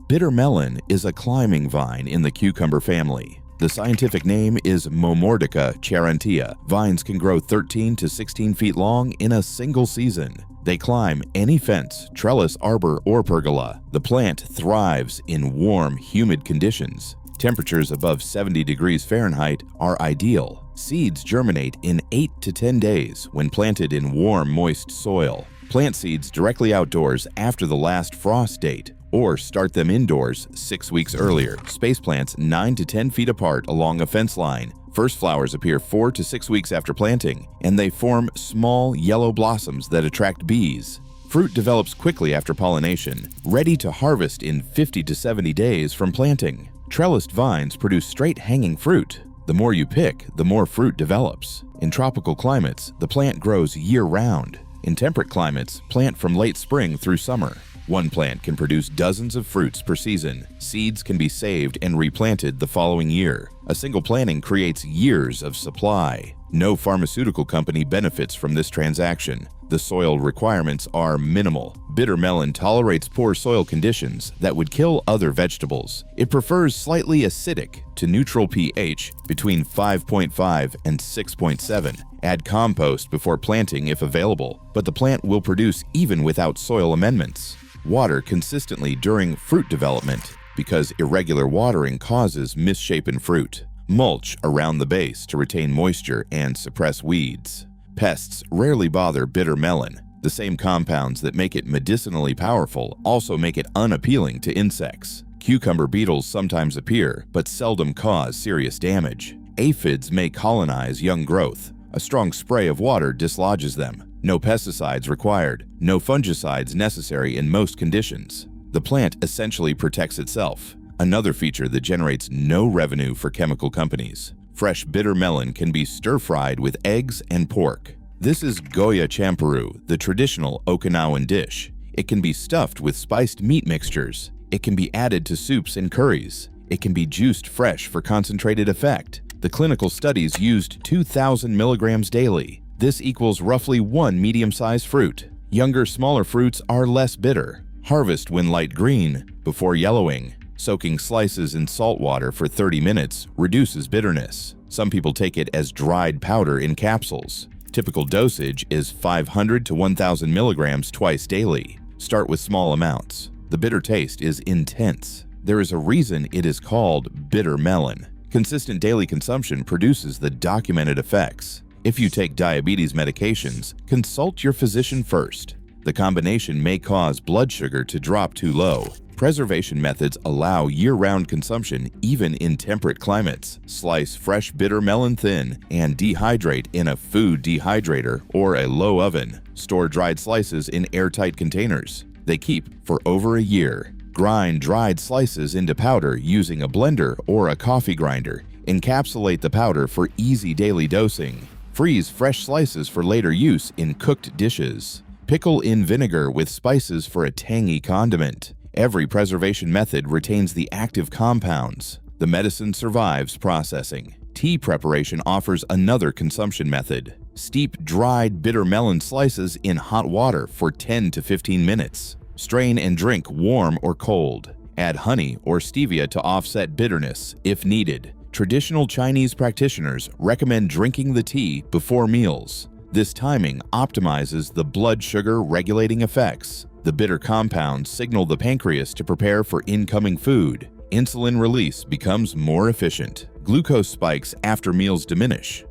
S2: Bitter melon is a climbing vine in the cucumber family. The scientific name is Momordica charantia. Vines can grow 13 to 16 feet long in a single season. They climb any fence, trellis, arbor, or pergola. The plant thrives in warm, humid conditions. Temperatures above 70 degrees Fahrenheit are ideal. Seeds germinate in 8 to 10 days when planted in warm, moist soil. Plant seeds directly outdoors after the last frost date, or start them indoors 6 weeks earlier. Space plants 9 to 10 feet apart along a fence line. First flowers appear 4 to 6 weeks after planting, and they form small yellow blossoms that attract bees. Fruit develops quickly after pollination, ready to harvest in 50 to 70 days from planting. Trellised vines produce straight hanging fruit. The more you pick, the more fruit develops. In tropical climates, the plant grows year-round. In temperate climates, plant from late spring through summer. One plant can produce dozens of fruits per season. Seeds can be saved and replanted the following year. A single planting creates years of supply. No pharmaceutical company benefits from this transaction. The soil requirements are minimal. Bitter melon tolerates poor soil conditions that would kill other vegetables. It prefers slightly acidic to neutral pH between 5.5 and 6.7. Add compost before planting if available, but the plant will produce even without soil amendments. Water consistently during fruit development because irregular watering causes misshapen fruit. Mulch around the base to retain moisture and suppress weeds. Pests rarely bother bitter melon. The same compounds that make it medicinally powerful also make it unappealing to insects. Cucumber beetles sometimes appear, but seldom cause serious damage. Aphids may colonize young growth. A strong spray of water dislodges them. No pesticides required. No fungicides necessary in most conditions. The plant essentially protects itself. Another feature that generates no revenue for chemical companies. Fresh bitter melon can be stir-fried with eggs and pork. This is Goya champeru, the traditional Okinawan dish. It can be stuffed with spiced meat mixtures. It can be added to soups and curries. It can be juiced fresh for concentrated effect. The clinical studies used 2,000 milligrams daily. This equals roughly one medium-sized fruit. Younger, smaller fruits are less bitter. Harvest when light green, before yellowing. Soaking slices in salt water for 30 minutes reduces bitterness. Some people take it as dried powder in capsules. Typical dosage is 500 to 1,000 milligrams twice daily. Start with small amounts. The bitter taste is intense. There is a reason it is called bitter melon. Consistent daily consumption produces the documented effects. If you take diabetes medications, consult your physician first. The combination may cause blood sugar to drop too low. Preservation methods allow year-round consumption even in temperate climates. Slice fresh bitter melon thin and dehydrate in a food dehydrator or a low oven. Store dried slices in airtight containers. They keep for over a year. Grind dried slices into powder using a blender or a coffee grinder. Encapsulate the powder for easy daily dosing. Freeze fresh slices for later use in cooked dishes. Pickle in vinegar with spices for a tangy condiment. Every preservation method retains the active compounds. The medicine survives processing. Tea preparation offers another consumption method. Steep dried bitter melon slices in hot water for 10 to 15 minutes. Strain and drink warm or cold. Add honey or stevia to offset bitterness if needed. Traditional Chinese practitioners recommend drinking the tea before meals. This timing optimizes the blood sugar regulating effects. The bitter compounds signal the pancreas to prepare for incoming food. Insulin release becomes more efficient. Glucose spikes after meals diminish.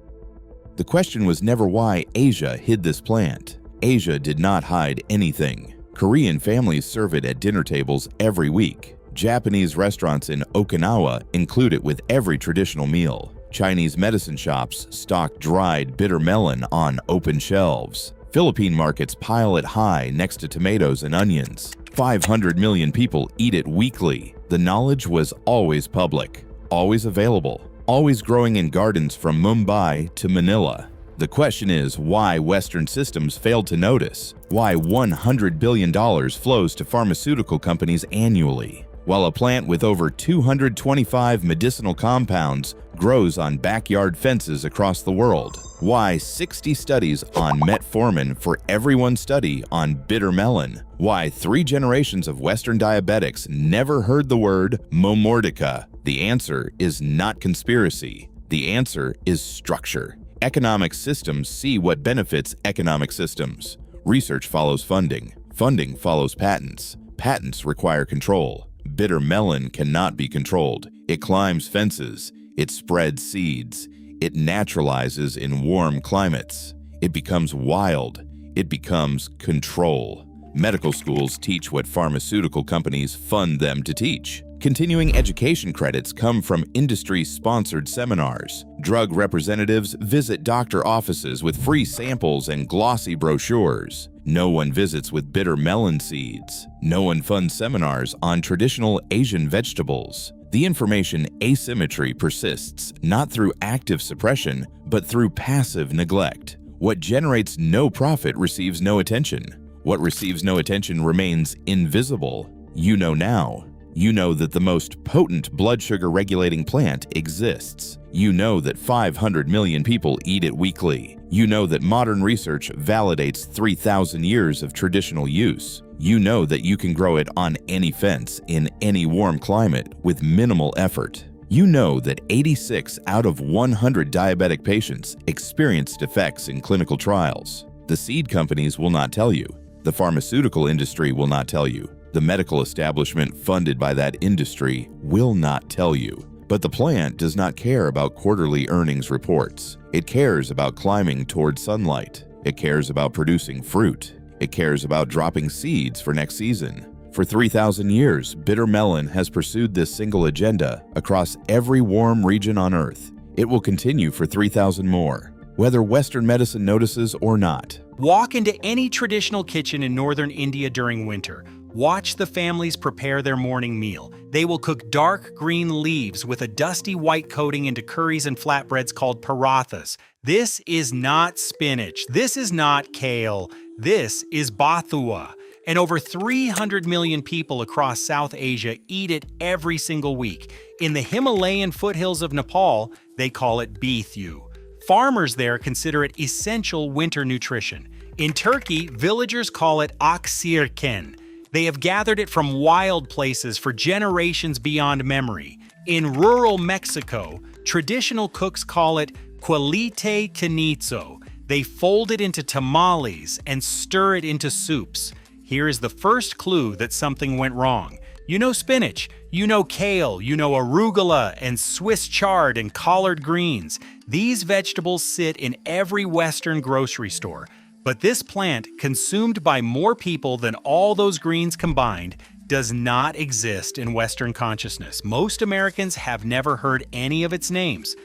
S2: The question was never why Asia hid this plant. Asia did not hide anything. Korean families serve it at dinner tables every week. Japanese restaurants in Okinawa include it with every traditional meal. Chinese medicine shops stock dried bitter melon on open shelves. Philippine markets pile it high next to tomatoes and onions. 500 million people eat it weekly. The knowledge was always public, always available, always growing in gardens from Mumbai to Manila. The question is why Western systems failed to notice, why $100 billion flows to pharmaceutical companies annually, while a plant with over 225 medicinal compounds grows on backyard fences across the world. Why 60 studies on metformin for every one study on bitter melon. Why 3 generations of Western diabetics never heard the word momordica. The answer is not conspiracy. The answer is structure. Economic systems see what benefits economic systems. Research follows funding. Funding follows patents. Patents require control. Bitter melon cannot be controlled. It climbs fences. It spreads seeds. It naturalizes in warm climates. It becomes wild. It becomes control. Medical schools teach what pharmaceutical companies fund them to teach. Continuing education credits come from industry-sponsored seminars. Drug representatives visit doctor offices with free samples and glossy brochures. No one visits with bitter melon seeds. No one funds seminars on traditional Asian vegetables. The information asymmetry persists not through active suppression, but through passive neglect. What generates no profit receives no attention. What receives no attention remains invisible. You know now. You know that the most potent blood sugar regulating plant exists. You know that 500 million people eat it weekly. You know that modern research validates 3,000 years of traditional use. You know that you can grow it on any fence in any warm climate with minimal effort. You know that 86 out of 100 diabetic patients experienced effects in clinical trials. The seed companies will not tell you. The pharmaceutical industry will not tell you. The medical establishment funded by that industry will not tell you. But the plant does not care about quarterly earnings reports. It cares about climbing toward sunlight. It cares about producing fruit. It cares about dropping seeds for next season. For 3,000 years, bitter melon has pursued this single agenda across every warm region on Earth. It will continue for 3,000 more, whether Western medicine notices or not.
S1: Walk into any traditional kitchen in northern India during winter. Watch the families prepare their morning meal. They will cook dark green leaves with a dusty white coating into curries and flatbreads called parathas. This is not spinach. This is not kale. This is bathua. And over 300 million people across South Asia eat it every single week. In the Himalayan foothills of Nepal, they call it beethu. Farmers there consider it essential winter nutrition. In Turkey, villagers call it aksirken. They have gathered it from wild places for generations beyond memory. In rural Mexico, traditional cooks call it quilite quinizo. They fold it into tamales and stir it into soups. Here is the first clue that something went wrong. You know spinach, you know kale, you know arugula and Swiss chard and collard greens. These vegetables sit in every Western grocery store. But this plant, consumed by more people than all those greens combined, does not exist in Western consciousness. Most Americans have never heard any of its names.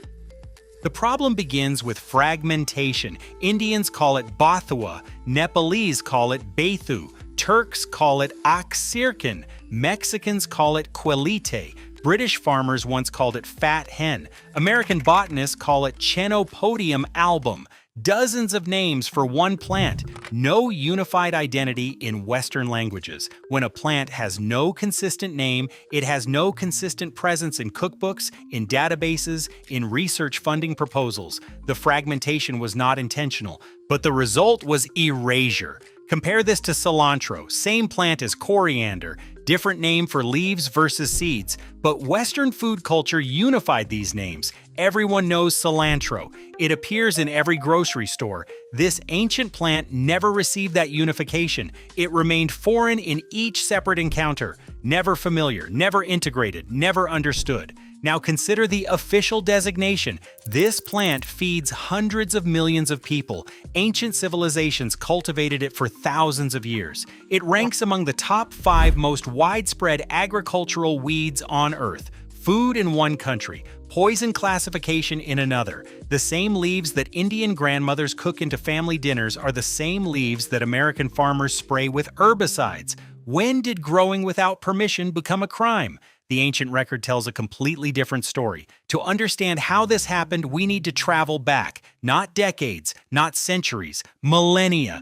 S1: The problem begins with fragmentation. Indians call it bathua, Nepalese call it bethu, Turks call it aksirken, Mexicans call it quilite, British farmers once called it fat hen, American botanists call it Chenopodium album. Dozens of names for one plant. No unified identity in Western languages. When a plant has no consistent name, it has no consistent presence in cookbooks, in databases, in research funding proposals. The fragmentation was not intentional, but the result was erasure. Compare this to cilantro, same plant as coriander, different name for leaves versus seeds, but Western food culture unified these names. Everyone knows cilantro. It appears in every grocery store. This ancient plant never received that unification. It remained foreign in each separate encounter, never familiar, never integrated, never understood. Now consider the official designation. This plant feeds hundreds of millions of people. Ancient civilizations cultivated it for thousands of years. It ranks among the top 5 most widespread agricultural weeds on Earth. Food in one country, Poison classification in another. The same leaves that Indian grandmothers cook into family dinners are the same leaves that American farmers spray with herbicides. When did growing without permission become a crime? The ancient record tells a completely different story. To understand how this happened, we need to travel back, not decades, not centuries, millennia.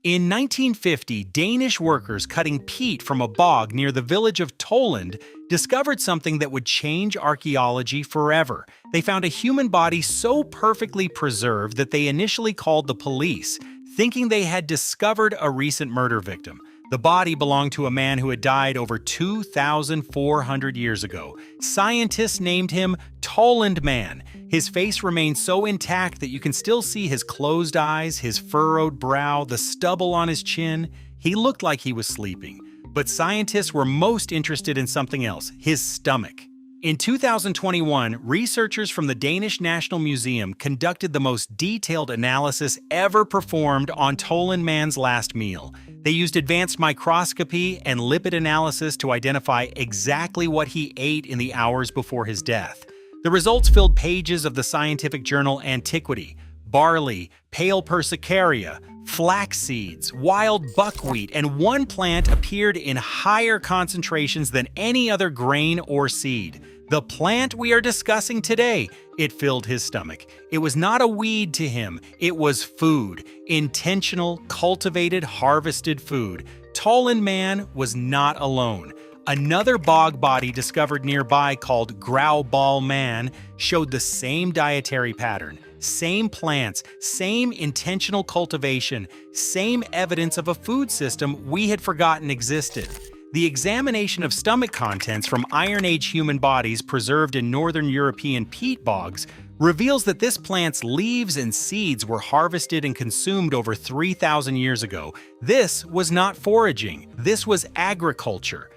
S1: In 1950, Danish workers cutting peat from a bog near the village of Toland discovered something that would change archaeology forever. They found a human body so perfectly preserved that they initially called the police, thinking they had discovered a recent murder victim. The body belonged to a man who had died over 2,400 years ago. Scientists named him Toland Man. His face remained so intact that you can still see his closed eyes, his furrowed brow, the stubble on his chin. He looked like he was sleeping. But scientists were most interested in something else, his stomach. In 2021, researchers from the Danish National Museum conducted the most detailed analysis ever performed on Toland Man's last meal. They used advanced microscopy and lipid analysis to identify exactly what he ate in the hours before his death. The results filled pages of the scientific journal Antiquity. Barley, pale persicaria, flax seeds, wild buckwheat, and one plant appeared in higher concentrations than any other grain or seed. The plant we are discussing today, it filled his stomach. It was not a weed to him, it was food. Intentional, cultivated, harvested food. Toland Man was not alone. Another bog body discovered nearby called Grauballe Man showed the same dietary pattern. Same plants, same intentional cultivation, same evidence of a food system we had forgotten existed. The examination of stomach contents from Iron Age human bodies preserved in northern European peat bogs reveals that this plant's leaves and seeds were harvested and consumed over 3,000 years ago. This was not foraging, this was agriculture.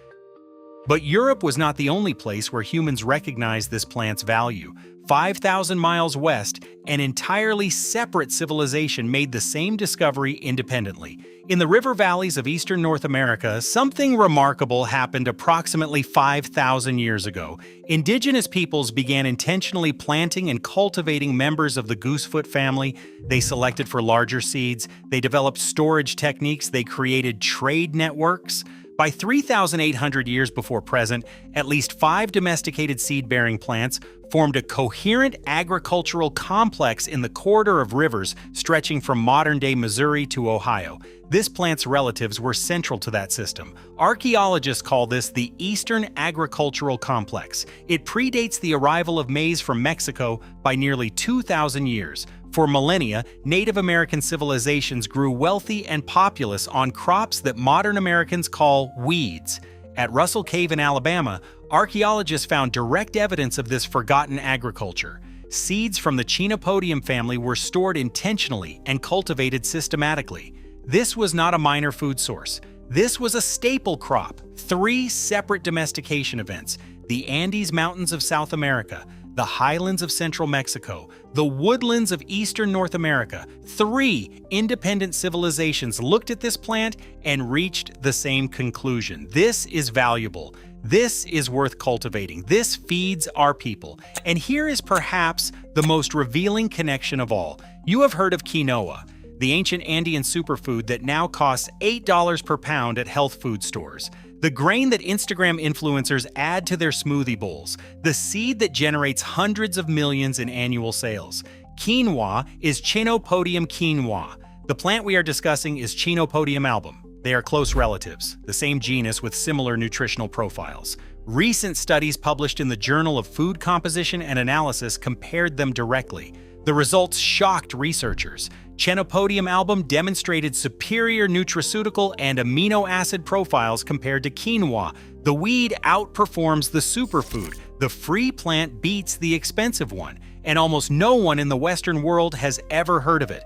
S1: But Europe was not the only place where humans recognized this plant's value. 5,000 miles west, an entirely separate civilization made the same discovery independently. In the river valleys of eastern North America, something remarkable happened approximately 5,000 years ago. Indigenous peoples began intentionally planting and cultivating members of the goosefoot family. They selected for larger seeds, they developed storage techniques, they created trade networks. By 3,800 years before present, at least 5 domesticated seed-bearing plants formed a coherent agricultural complex in the corridor of rivers stretching from modern-day Missouri to Ohio. This plant's relatives were central to that system. Archaeologists call this the Eastern Agricultural Complex. It predates the arrival of maize from Mexico by nearly 2,000 years. For millennia, Native American civilizations grew wealthy and populous on crops that modern Americans call weeds. At Russell Cave in Alabama, archaeologists found direct evidence of this forgotten agriculture. Seeds from the Chenopodium family were stored intentionally and cultivated systematically. This was not a minor food source. This was a staple crop. 3 separate domestication events: the Andes Mountains of South America, the highlands of central Mexico, the woodlands of eastern North America. 3 independent civilizations looked at this plant and reached the same conclusion. This is valuable. This is worth cultivating. This feeds our people. And here is perhaps the most revealing connection of all. You have heard of quinoa, the ancient Andean superfood that now costs $8 per pound at health food stores. The grain that Instagram influencers add to their smoothie bowls, the seed that generates hundreds of millions in annual sales. Quinoa is Chenopodium quinoa. The plant we are discussing is Chenopodium album. They are close relatives, the same genus with similar nutritional profiles. Recent studies published in the Journal of Food Composition and Analysis compared them directly. The results shocked researchers. Chenopodium album demonstrated superior nutraceutical and amino acid profiles compared to quinoa. The weed outperforms the superfood. The free plant beats the expensive one, and almost no one in the Western world has ever heard of it.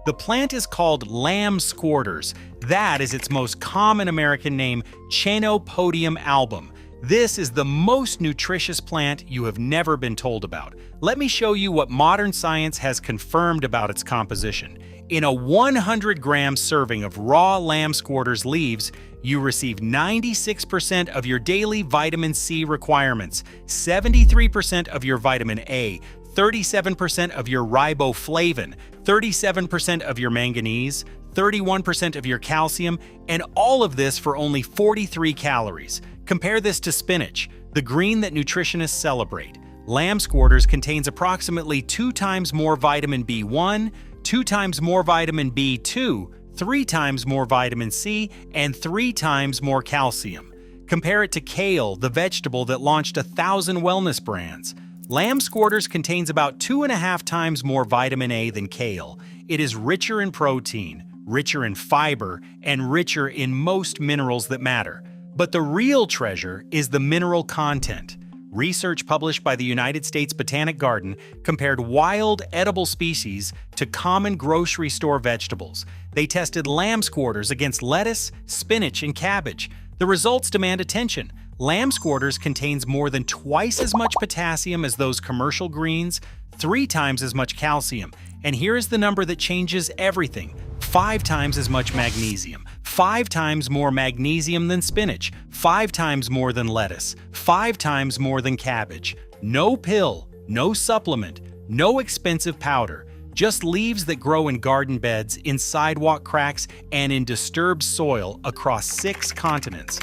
S1: The plant is called lamb squarters. That is its most common American name, Chenopodium album. This is the most nutritious plant you have never been told about. Let me show you what modern science has confirmed about its composition. In a 100-gram serving of raw lamb squarters leaves, You receive 96% of your daily vitamin C requirements, 73% of your vitamin A, 37% of your riboflavin, 37% of your manganese, 31% of your calcium, and all of this for only 43 calories. Compare this to spinach, the green that nutritionists celebrate. Lamb's quarters contains approximately 2 times more vitamin B1, 2 times more vitamin B2, 3 times more vitamin C, and 3 times more calcium. Compare it to kale, the vegetable that launched 1,000 wellness brands. Lamb's quarters contains about 2.5 times more vitamin A than kale. It is richer in protein, richer in fiber, and richer in most minerals that matter. But the real treasure is the mineral content. Research published by the United States Botanic Garden compared wild edible species to common grocery store vegetables. They tested lamb's quarters against lettuce, spinach, and cabbage. The results demand attention. Lamb's quarters contains more than twice as much potassium as those commercial greens, 3 times as much calcium. And here is the number that changes everything: 5 times as much magnesium, 5 times more magnesium than spinach, 5 times more than lettuce, 5 times more than cabbage. No pill, no supplement, no expensive powder, just leaves that grow in garden beds, in sidewalk cracks, and in disturbed soil across 6 continents.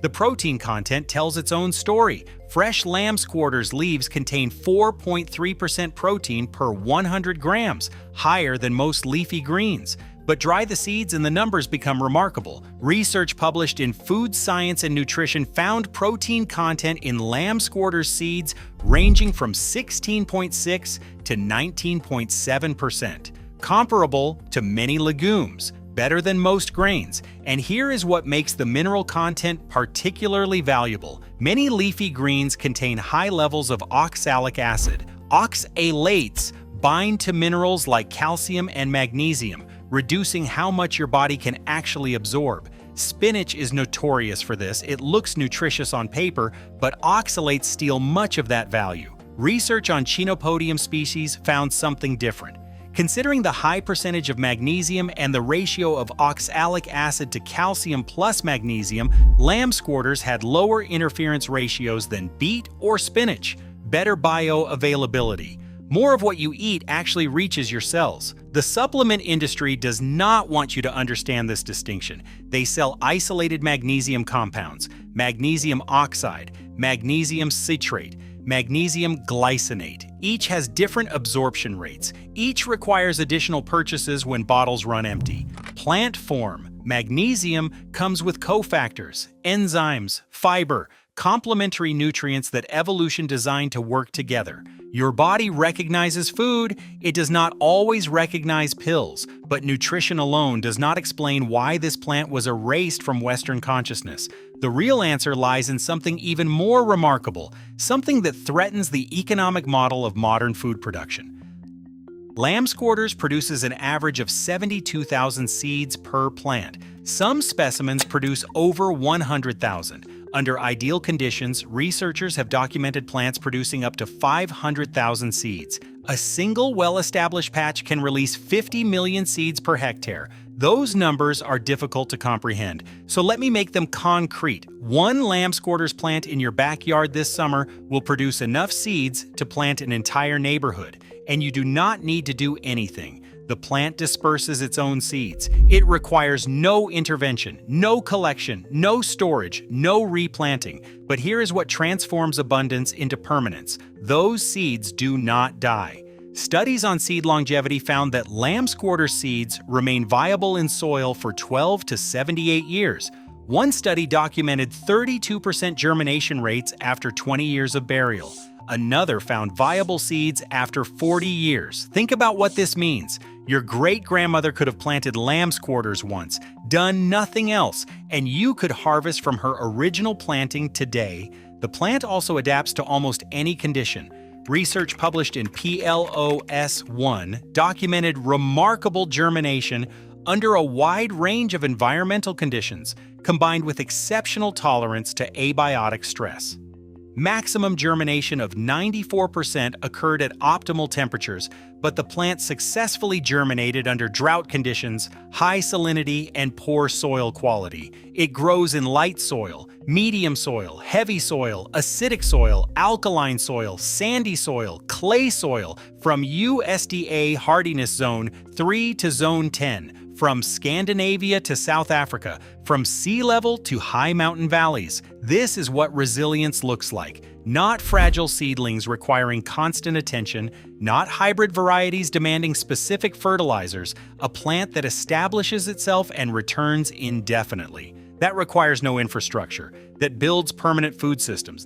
S1: The protein content tells its own story. Fresh lamb's quarters leaves contain 4.3% protein per 100 grams, higher than most leafy greens. But dry the seeds and the numbers become remarkable. Research published in Food Science and Nutrition found protein content in lamb's quarters seeds ranging from 16.6 to 19.7%, comparable to many legumes, better than most grains. And here is what makes the mineral content particularly valuable. Many leafy greens contain high levels of oxalic acid. Oxalates bind to minerals like calcium and magnesium, reducing how much your body can actually absorb. Spinach is notorious for this. It looks nutritious on paper, but oxalates steal much of that value. Research on Chenopodium species found something different. Considering the high percentage of magnesium and the ratio of oxalic acid to calcium plus magnesium, lamb's quarters had lower interference ratios than beet or spinach. Better bioavailability. More of what you eat actually reaches your cells. The supplement industry does not want you to understand this distinction. They sell isolated magnesium compounds, magnesium oxide, magnesium citrate, magnesium glycinate. Each has different absorption rates. Each requires additional purchases when bottles run empty. Plant form. Magnesium comes with cofactors, enzymes, fiber, complementary nutrients that evolution designed to work together. Your body recognizes food. It does not always recognize pills, but nutrition alone does not explain why this plant was erased from Western consciousness. The real answer lies in something even more remarkable, something that threatens the economic model of modern food production. Lamb's quarters produces an average of 72,000 seeds per plant. Some specimens produce over 100,000. Under ideal conditions, researchers have documented plants producing up to 500,000 seeds. A single well-established patch can release 50 million seeds per hectare. Those numbers are difficult to comprehend, so let me make them concrete. One lamb's quarters plant in your backyard this summer will produce enough seeds to plant an entire neighborhood, and you do not need to do anything. The plant disperses its own seeds. It requires no intervention, no collection, no storage, no replanting. But here is what transforms abundance into permanence. Those seeds do not die. Studies on seed longevity found that lamb's quarter seeds remain viable in soil for 12 to 78 years. One study documented 32% germination rates after 20 years of burial. Another found viable seeds after 40 years. Think about what this means. Your great-grandmother could have planted lamb's quarters once, done nothing else, and you could harvest from her original planting today. The plant also adapts to almost any condition. Research published in PLOS One documented remarkable germination under a wide range of environmental conditions, combined with exceptional tolerance to abiotic stress. Maximum germination of 94% occurred at optimal temperatures, but the plant successfully germinated under drought conditions, high salinity, and poor soil quality. It grows in light soil, medium soil, heavy soil, acidic soil, alkaline soil, sandy soil, clay soil, from USDA hardiness zone 3 to zone 10, from Scandinavia to South Africa, from sea level to high mountain valleys. This is what resilience looks like. Not fragile seedlings requiring constant attention, not hybrid varieties demanding specific fertilizers, a plant that establishes itself and returns indefinitely. That requires no infrastructure, that builds permanent food systems.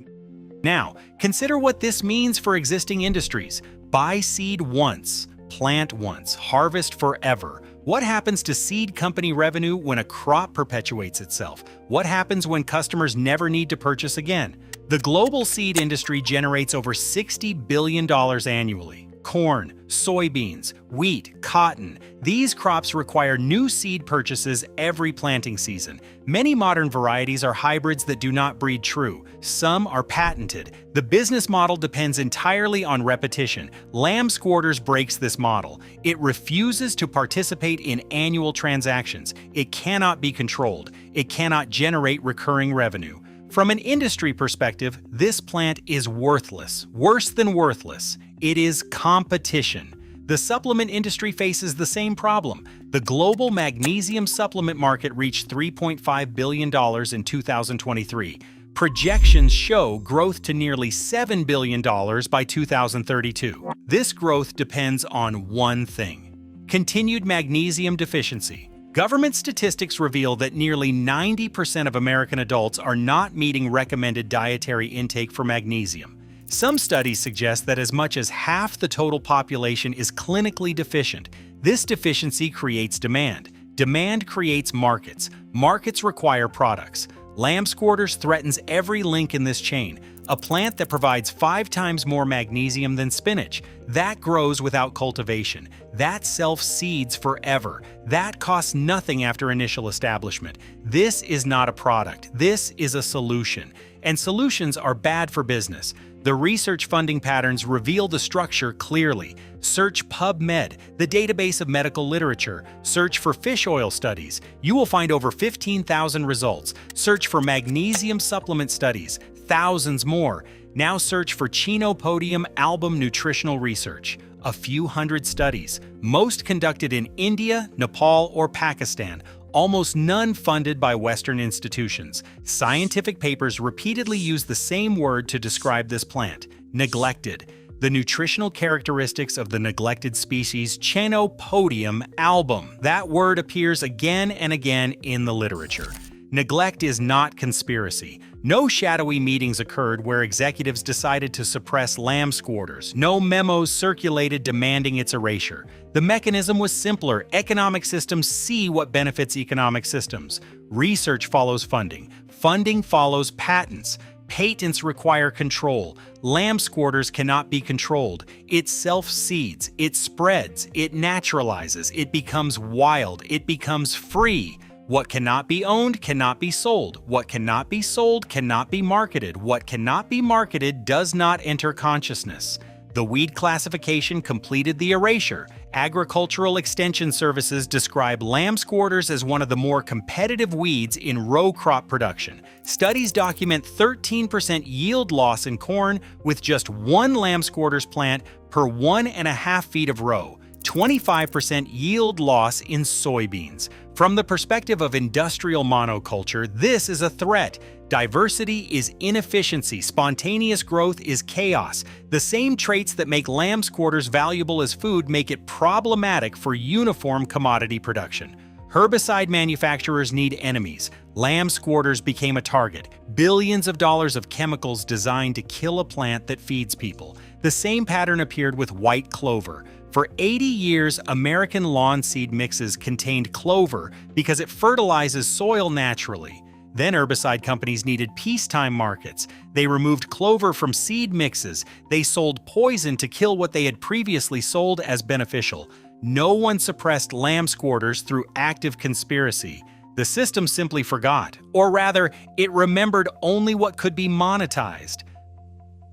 S1: Now, consider what this means for existing industries. Buy seed once, plant once, harvest forever. What happens to seed company revenue when a crop perpetuates itself? What happens when customers never need to purchase again? The global seed industry generates over $60 billion annually. Corn, soybeans, wheat, cotton. These crops require new seed purchases every planting season. Many modern varieties are hybrids that do not breed true. Some are patented. The business model depends entirely on repetition. Lamb's Quarters breaks this model. It refuses to participate in annual transactions. It cannot be controlled. It cannot generate recurring revenue. From an industry perspective, this plant is worthless, worse than worthless. It is competition. The supplement industry faces the same problem. The global magnesium supplement market reached $3.5 billion in 2023. Projections show growth to nearly $7 billion by 2032. This growth depends on one thing: continued magnesium deficiency. Government statistics reveal that nearly 90% of American adults are not meeting recommended dietary intake for magnesium. Some studies suggest that as much as half the total population is clinically deficient. This deficiency creates demand. Demand creates markets. Markets require products. Lamb's Quarters threatens every link in this chain. A plant that provides 5 times more magnesium than spinach. That grows without cultivation. That self-seeds forever. That costs nothing after initial establishment. This is not a product. This is a solution. And solutions are bad for business. The research funding patterns reveal the structure clearly. Search PubMed, the database of medical literature. Search for fish oil studies. You will find over 15,000 results. Search for magnesium supplement studies. Thousands more. Now search for Chenopodium album nutritional research. A few hundred studies, most conducted in India, Nepal, or Pakistan. Almost none funded by Western institutions. Scientific papers repeatedly use the same word to describe this plant: neglected. The nutritional characteristics of the neglected species Chenopodium album. That word appears again and again in the literature. Neglect is not conspiracy. No shadowy meetings occurred where executives decided to suppress Lamb's Quarters. No memos circulated demanding its erasure. The mechanism was simpler. Economic systems see what benefits economic systems. Research follows funding. Funding follows patents. Patents require control. Lamb's Quarters cannot be controlled. It self-seeds, it spreads, it naturalizes, it becomes wild, it becomes free. What cannot be owned cannot be sold. What cannot be sold cannot be marketed. What cannot be marketed does not enter consciousness. The weed classification completed the erasure. Agricultural Extension Services describe Lamb's Quarters as one of the more competitive weeds in row crop production. Studies document 13% yield loss in corn with just one Lamb's Quarters plant per 1.5 feet of row. 25% yield loss in soybeans. From the perspective of industrial monoculture, this is a threat. Diversity is inefficiency. Spontaneous growth is chaos. The same traits that make Lamb's Quarters valuable as food make it problematic for uniform commodity production. Herbicide manufacturers need enemies. Lamb's Quarters became a target. Billions of dollars of chemicals designed to kill a plant that feeds people. The same pattern appeared with white clover. For 80 years, American lawn seed mixes contained clover because it fertilizes soil naturally. Then herbicide companies needed peacetime markets. They removed clover from seed mixes. They sold poison to kill what they had previously sold as beneficial. No one suppressed Lamb's Quarters through active conspiracy. The system simply forgot, or rather, it remembered only what could be monetized.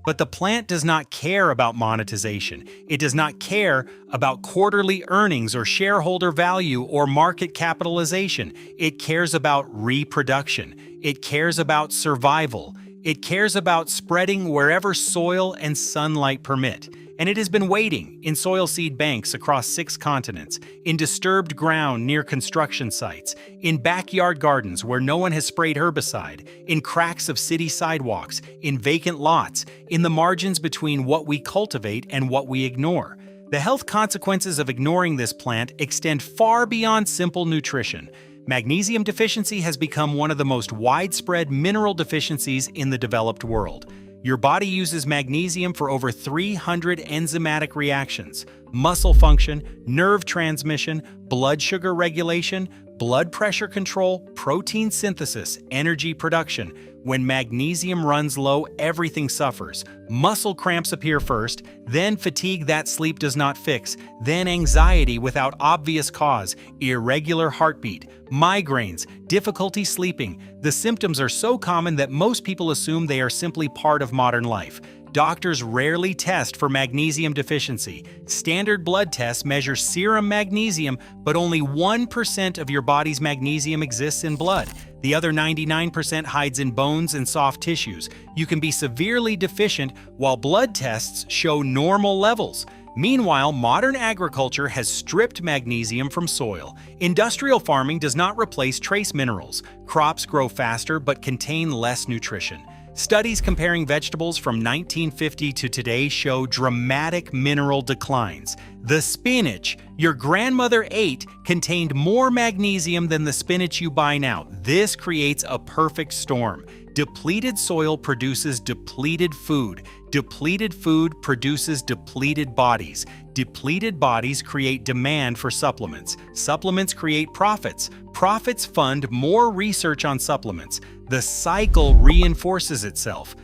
S1: But the plant does not care about monetization. It does not care about quarterly earnings or shareholder value or market capitalization. It cares about reproduction. It cares about survival. It cares about spreading wherever soil and sunlight permit. And it has been waiting in soil seed banks across 6 continents, in disturbed ground near construction sites, in backyard gardens where no one has sprayed herbicide, in cracks of city sidewalks, in vacant lots, in the margins between what we cultivate and what we ignore. The health consequences of ignoring this plant extend far beyond simple nutrition. Magnesium deficiency has become one of the most widespread mineral deficiencies in the developed world. Your body uses magnesium for over 300 enzymatic reactions: muscle function, nerve transmission, blood sugar regulation, blood pressure control, protein synthesis, energy production. When magnesium runs low, everything suffers. Muscle cramps appear first, then fatigue that sleep does not fix, then anxiety without obvious cause, irregular heartbeat, migraines, difficulty sleeping. The symptoms are so common that most people assume they are simply part of modern life. Doctors rarely test for magnesium deficiency. Standard blood tests measure serum magnesium, but only 1% of your body's magnesium exists in blood. The other 99% hides in bones and soft tissues. You can be severely deficient while blood tests show normal levels. Meanwhile, modern agriculture has stripped magnesium from soil. Industrial farming does not replace trace minerals. Crops grow faster but contain less nutrition. Studies comparing vegetables from 1950 to today show dramatic mineral declines. The spinach your grandmother ate contained more magnesium than the spinach you buy now. This creates a perfect storm. Depleted soil produces depleted food. Depleted food produces depleted bodies. Depleted bodies create demand for supplements. Supplements create profits. Profits fund more research on supplements. The cycle reinforces itself.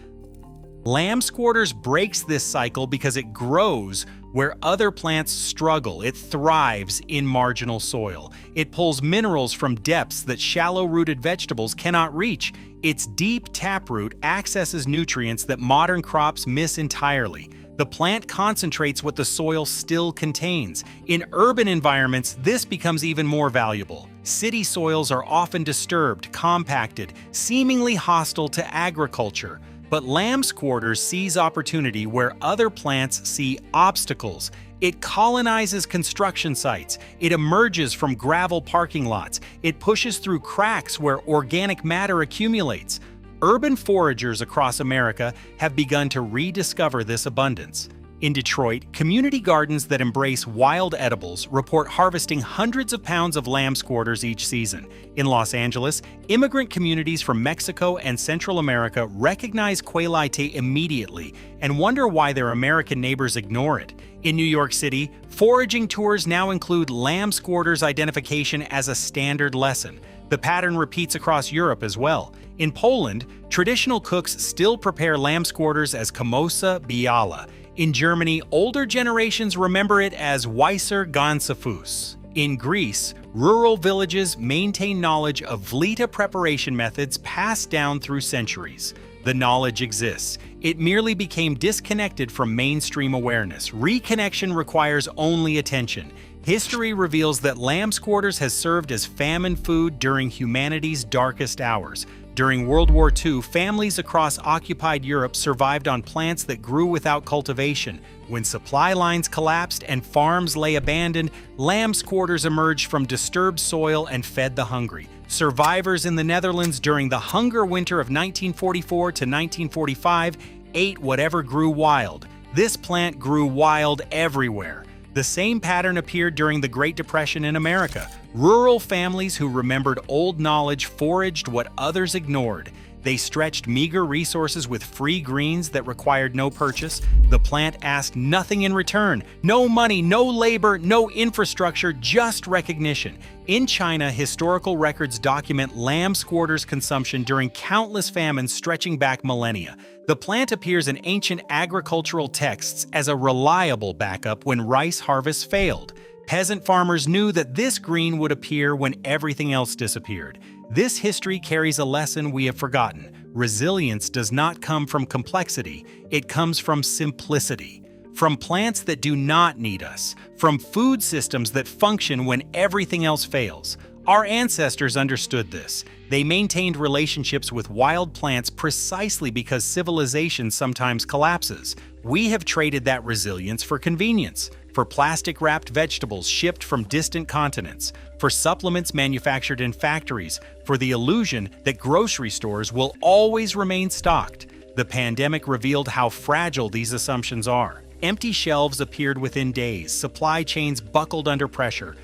S1: Lamb's quarters breaks this cycle because it grows where other plants struggle. It thrives in marginal soil. It pulls minerals from depths that shallow-rooted vegetables cannot reach. Its deep taproot accesses nutrients that modern crops miss entirely. The plant concentrates what the soil still contains. In urban environments, this becomes even more valuable. City soils are often disturbed, compacted, seemingly hostile to agriculture. But lamb's quarters sees opportunity where other plants see obstacles. It colonizes construction sites. It emerges from gravel parking lots. It pushes through cracks where organic matter accumulates. Urban foragers across America have begun to rediscover this abundance. In Detroit, community gardens that embrace wild edibles report harvesting hundreds of pounds of lamb's quarters each season. In Los Angeles, immigrant communities from Mexico and Central America recognize Quailite immediately and wonder why their American neighbors ignore it. In New York City, foraging tours now include lamb's quarters identification as a standard lesson. The pattern repeats across Europe as well. In Poland, traditional cooks still prepare lamb's quarters as komosa biała. In Germany, older generations remember it as Weisser Ganzfuß. In Greece, rural villages maintain knowledge of vlita preparation methods passed down through centuries. The knowledge exists. It merely became disconnected from mainstream awareness. Reconnection requires only attention. History reveals that lamb's quarters has served as famine food during humanity's darkest hours. During World War II, families across occupied Europe survived on plants that grew without cultivation. When supply lines collapsed and farms lay abandoned, lamb's quarters emerged from disturbed soil and fed the hungry. Survivors in the Netherlands during the hunger winter of 1944 to 1945 ate whatever grew wild. This plant grew wild everywhere. The same pattern appeared during the Great Depression in America. Rural families who remembered old knowledge foraged what others ignored. They stretched meager resources with free greens that required no purchase. The plant asked nothing in return. No money, no labor, no infrastructure, just recognition. In China, historical records document lamb's quarters consumption during countless famines stretching back millennia. The plant appears in ancient agricultural texts as a reliable backup when rice harvests failed. Peasant farmers knew that this green would appear when everything else disappeared. This history carries a lesson we have forgotten. resilience does not come from complexity, it comes from simplicity. From plants that do not need us, from food systems that function when everything else fails. Our ancestors understood this. They maintained relationships with wild plants precisely because civilization sometimes collapses. We have traded that resilience for convenience, for plastic-wrapped vegetables shipped from distant continents, for supplements manufactured in factories, for the illusion that grocery stores will always remain stocked. The pandemic revealed how fragile these assumptions are. Empty shelves appeared within days, supply chains buckled under pressure.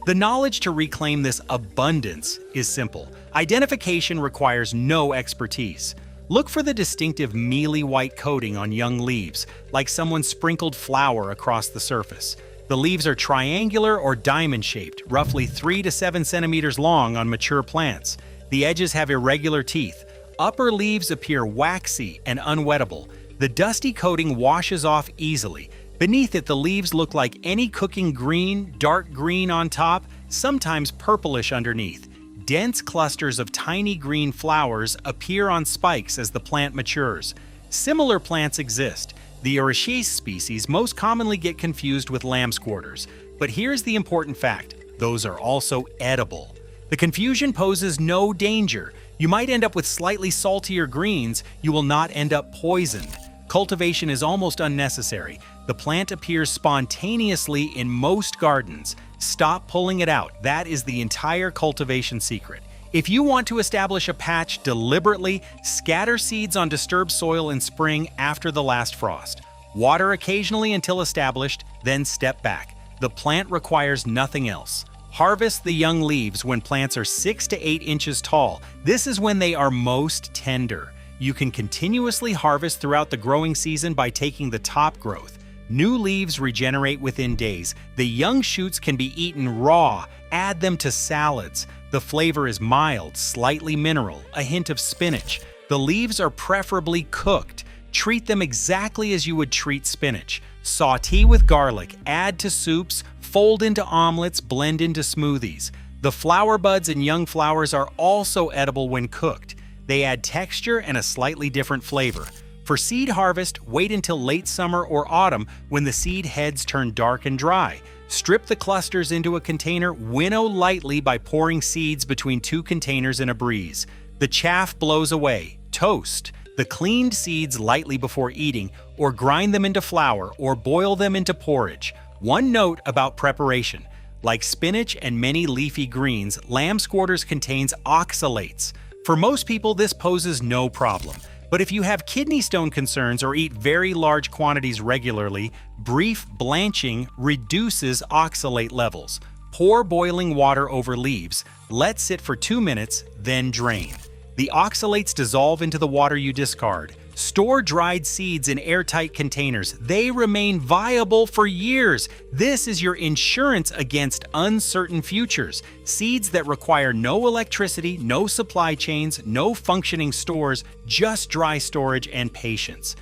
S1: The knowledge to reclaim this abundance is simple. Identification requires no expertise. Look for the distinctive mealy white coating on young leaves, like someone sprinkled flour across the surface. The leaves are triangular or diamond-shaped, roughly 3 to 7 centimeters long on mature plants. The edges have irregular teeth. Upper leaves appear waxy and unwettable. The dusty coating washes off easily. Beneath it, the leaves look like any cooking green, dark green on top, sometimes purplish underneath. Dense clusters of tiny green flowers appear on spikes as the plant matures. Similar plants exist. The Auraceae species most commonly get confused with lamb's quarters. But here's the important fact: those are also edible. The confusion poses no danger. You might end up with slightly saltier greens, you will not end up poisoned. Cultivation is almost unnecessary. The plant appears spontaneously in most gardens. Stop pulling it out. That is the entire cultivation secret. If you want to establish a patch deliberately, scatter seeds on disturbed soil in spring after the last frost. Water occasionally until established, then step back. The plant requires nothing else. Harvest the young leaves when plants are 6 to 8 inches tall. This is when they are most tender. You can continuously harvest throughout the growing season by taking the top growth. New leaves regenerate within days. The young shoots can be eaten raw. Add them to salads. The flavor is mild, slightly mineral, a hint of spinach. The leaves are preferably cooked. Treat them exactly as you would treat spinach. Sauté with garlic, add to soups, fold into omelets, blend into smoothies. The flower buds and young flowers are also edible when cooked. They add texture and a slightly different flavor. For seed harvest, wait until late summer or autumn when the seed heads turn dark and dry. Strip the clusters into a container, winnow lightly by pouring seeds between 2 containers in a breeze. The chaff blows away. Toast the cleaned seeds lightly before eating, or grind them into flour, or boil them into porridge. One note about preparation: like spinach and many leafy greens, lamb's quarters contains oxalates. For most people, this poses no problem. But if you have kidney stone concerns or eat very large quantities regularly, brief blanching reduces oxalate levels. Pour boiling water over leaves, let sit for 2 minutes, then drain. The oxalates dissolve into the water you discard. Store dried seeds in airtight containers. They remain viable for years. This is your insurance against uncertain futures. Seeds that require no electricity, no supply chains, no functioning stores, just dry storage and patience.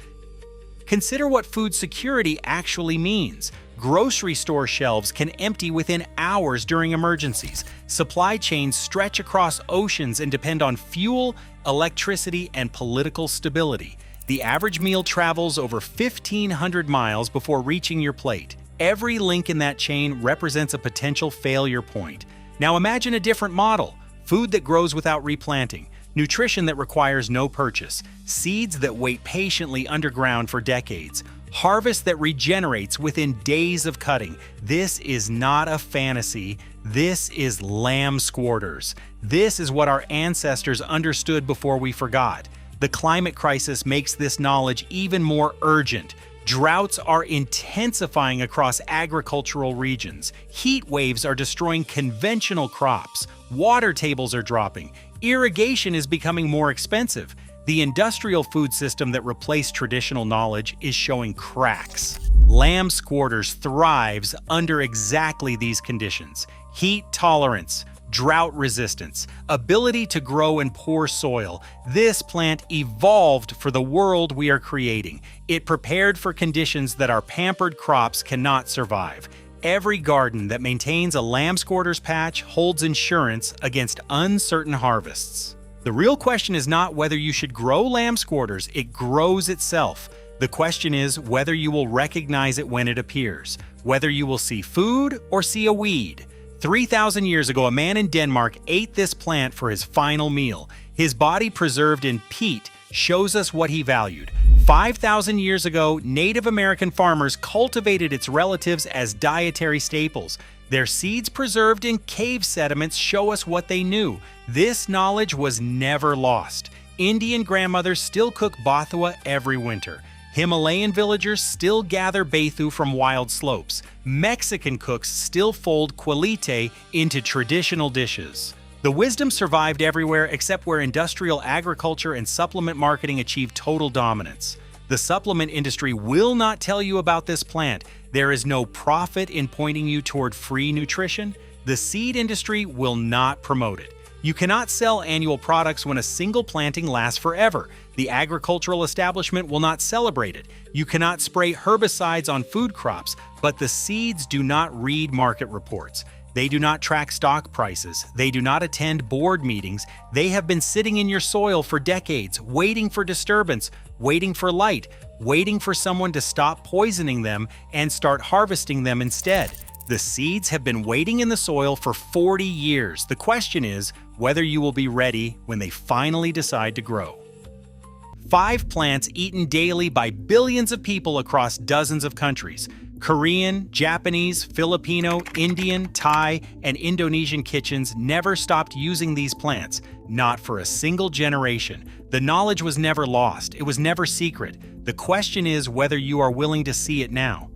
S1: Consider what food security actually means. Grocery store shelves can empty within hours during emergencies. Supply chains stretch across oceans and depend on fuel, electricity, and political stability. The average meal travels over 1,500 miles before reaching your plate. Every link in that chain represents a potential failure point. Now imagine a different model: food that grows without replanting, nutrition that requires no purchase, seeds that wait patiently underground for decades, harvest that regenerates within days of cutting. This is not a fantasy. This is lamb's quarters. This is what our ancestors understood before we forgot. The climate crisis makes this knowledge even more urgent. Droughts are intensifying across agricultural regions. Heat waves are destroying conventional crops. Water tables are dropping. Irrigation is becoming more expensive. The industrial food system that replaced traditional knowledge is showing cracks. Lamb's quarters thrives under exactly these conditions: heat tolerance, drought resistance, ability to grow in poor soil. This plant evolved for the world we are creating. It prepared for conditions that our pampered crops cannot survive. Every garden that maintains a lamb's quarters patch holds insurance against uncertain harvests. The real question is not whether you should grow lamb's quarters, it grows itself. The question is whether you will recognize it when it appears, whether you will see food or see a weed. 3,000 years ago, a man in Denmark ate this plant for his final meal. His body preserved in peat shows us what he valued. 5,000 years ago, Native American farmers cultivated its relatives as dietary staples. Their seeds preserved in cave sediments show us what they knew. This knowledge was never lost. Indian grandmothers still cook bathua every winter. Himalayan villagers still gather bethu from wild slopes. Mexican cooks still fold quilite into traditional dishes. The wisdom survived everywhere except where industrial agriculture and supplement marketing achieved total dominance. The supplement industry will not tell you about this plant. There is no profit in pointing you toward free nutrition. The seed industry will not promote it. You cannot sell annual products when a single planting lasts forever. The agricultural establishment will not celebrate it. You cannot spray herbicides on food crops, but the seeds do not read market reports. They do not track stock prices. They do not attend board meetings. They have been sitting in your soil for decades, waiting for disturbance, waiting for light, waiting for someone to stop poisoning them and start harvesting them instead. The seeds have been waiting in the soil for 40 years. The question is whether you will be ready when they finally decide to grow. 5 plants eaten daily by billions of people across dozens of countries. Korean, Japanese, Filipino, Indian, Thai, and Indonesian kitchens never stopped using these plants, not for a single generation. The knowledge was never lost. It was never secret. The question is whether you are willing to see it now.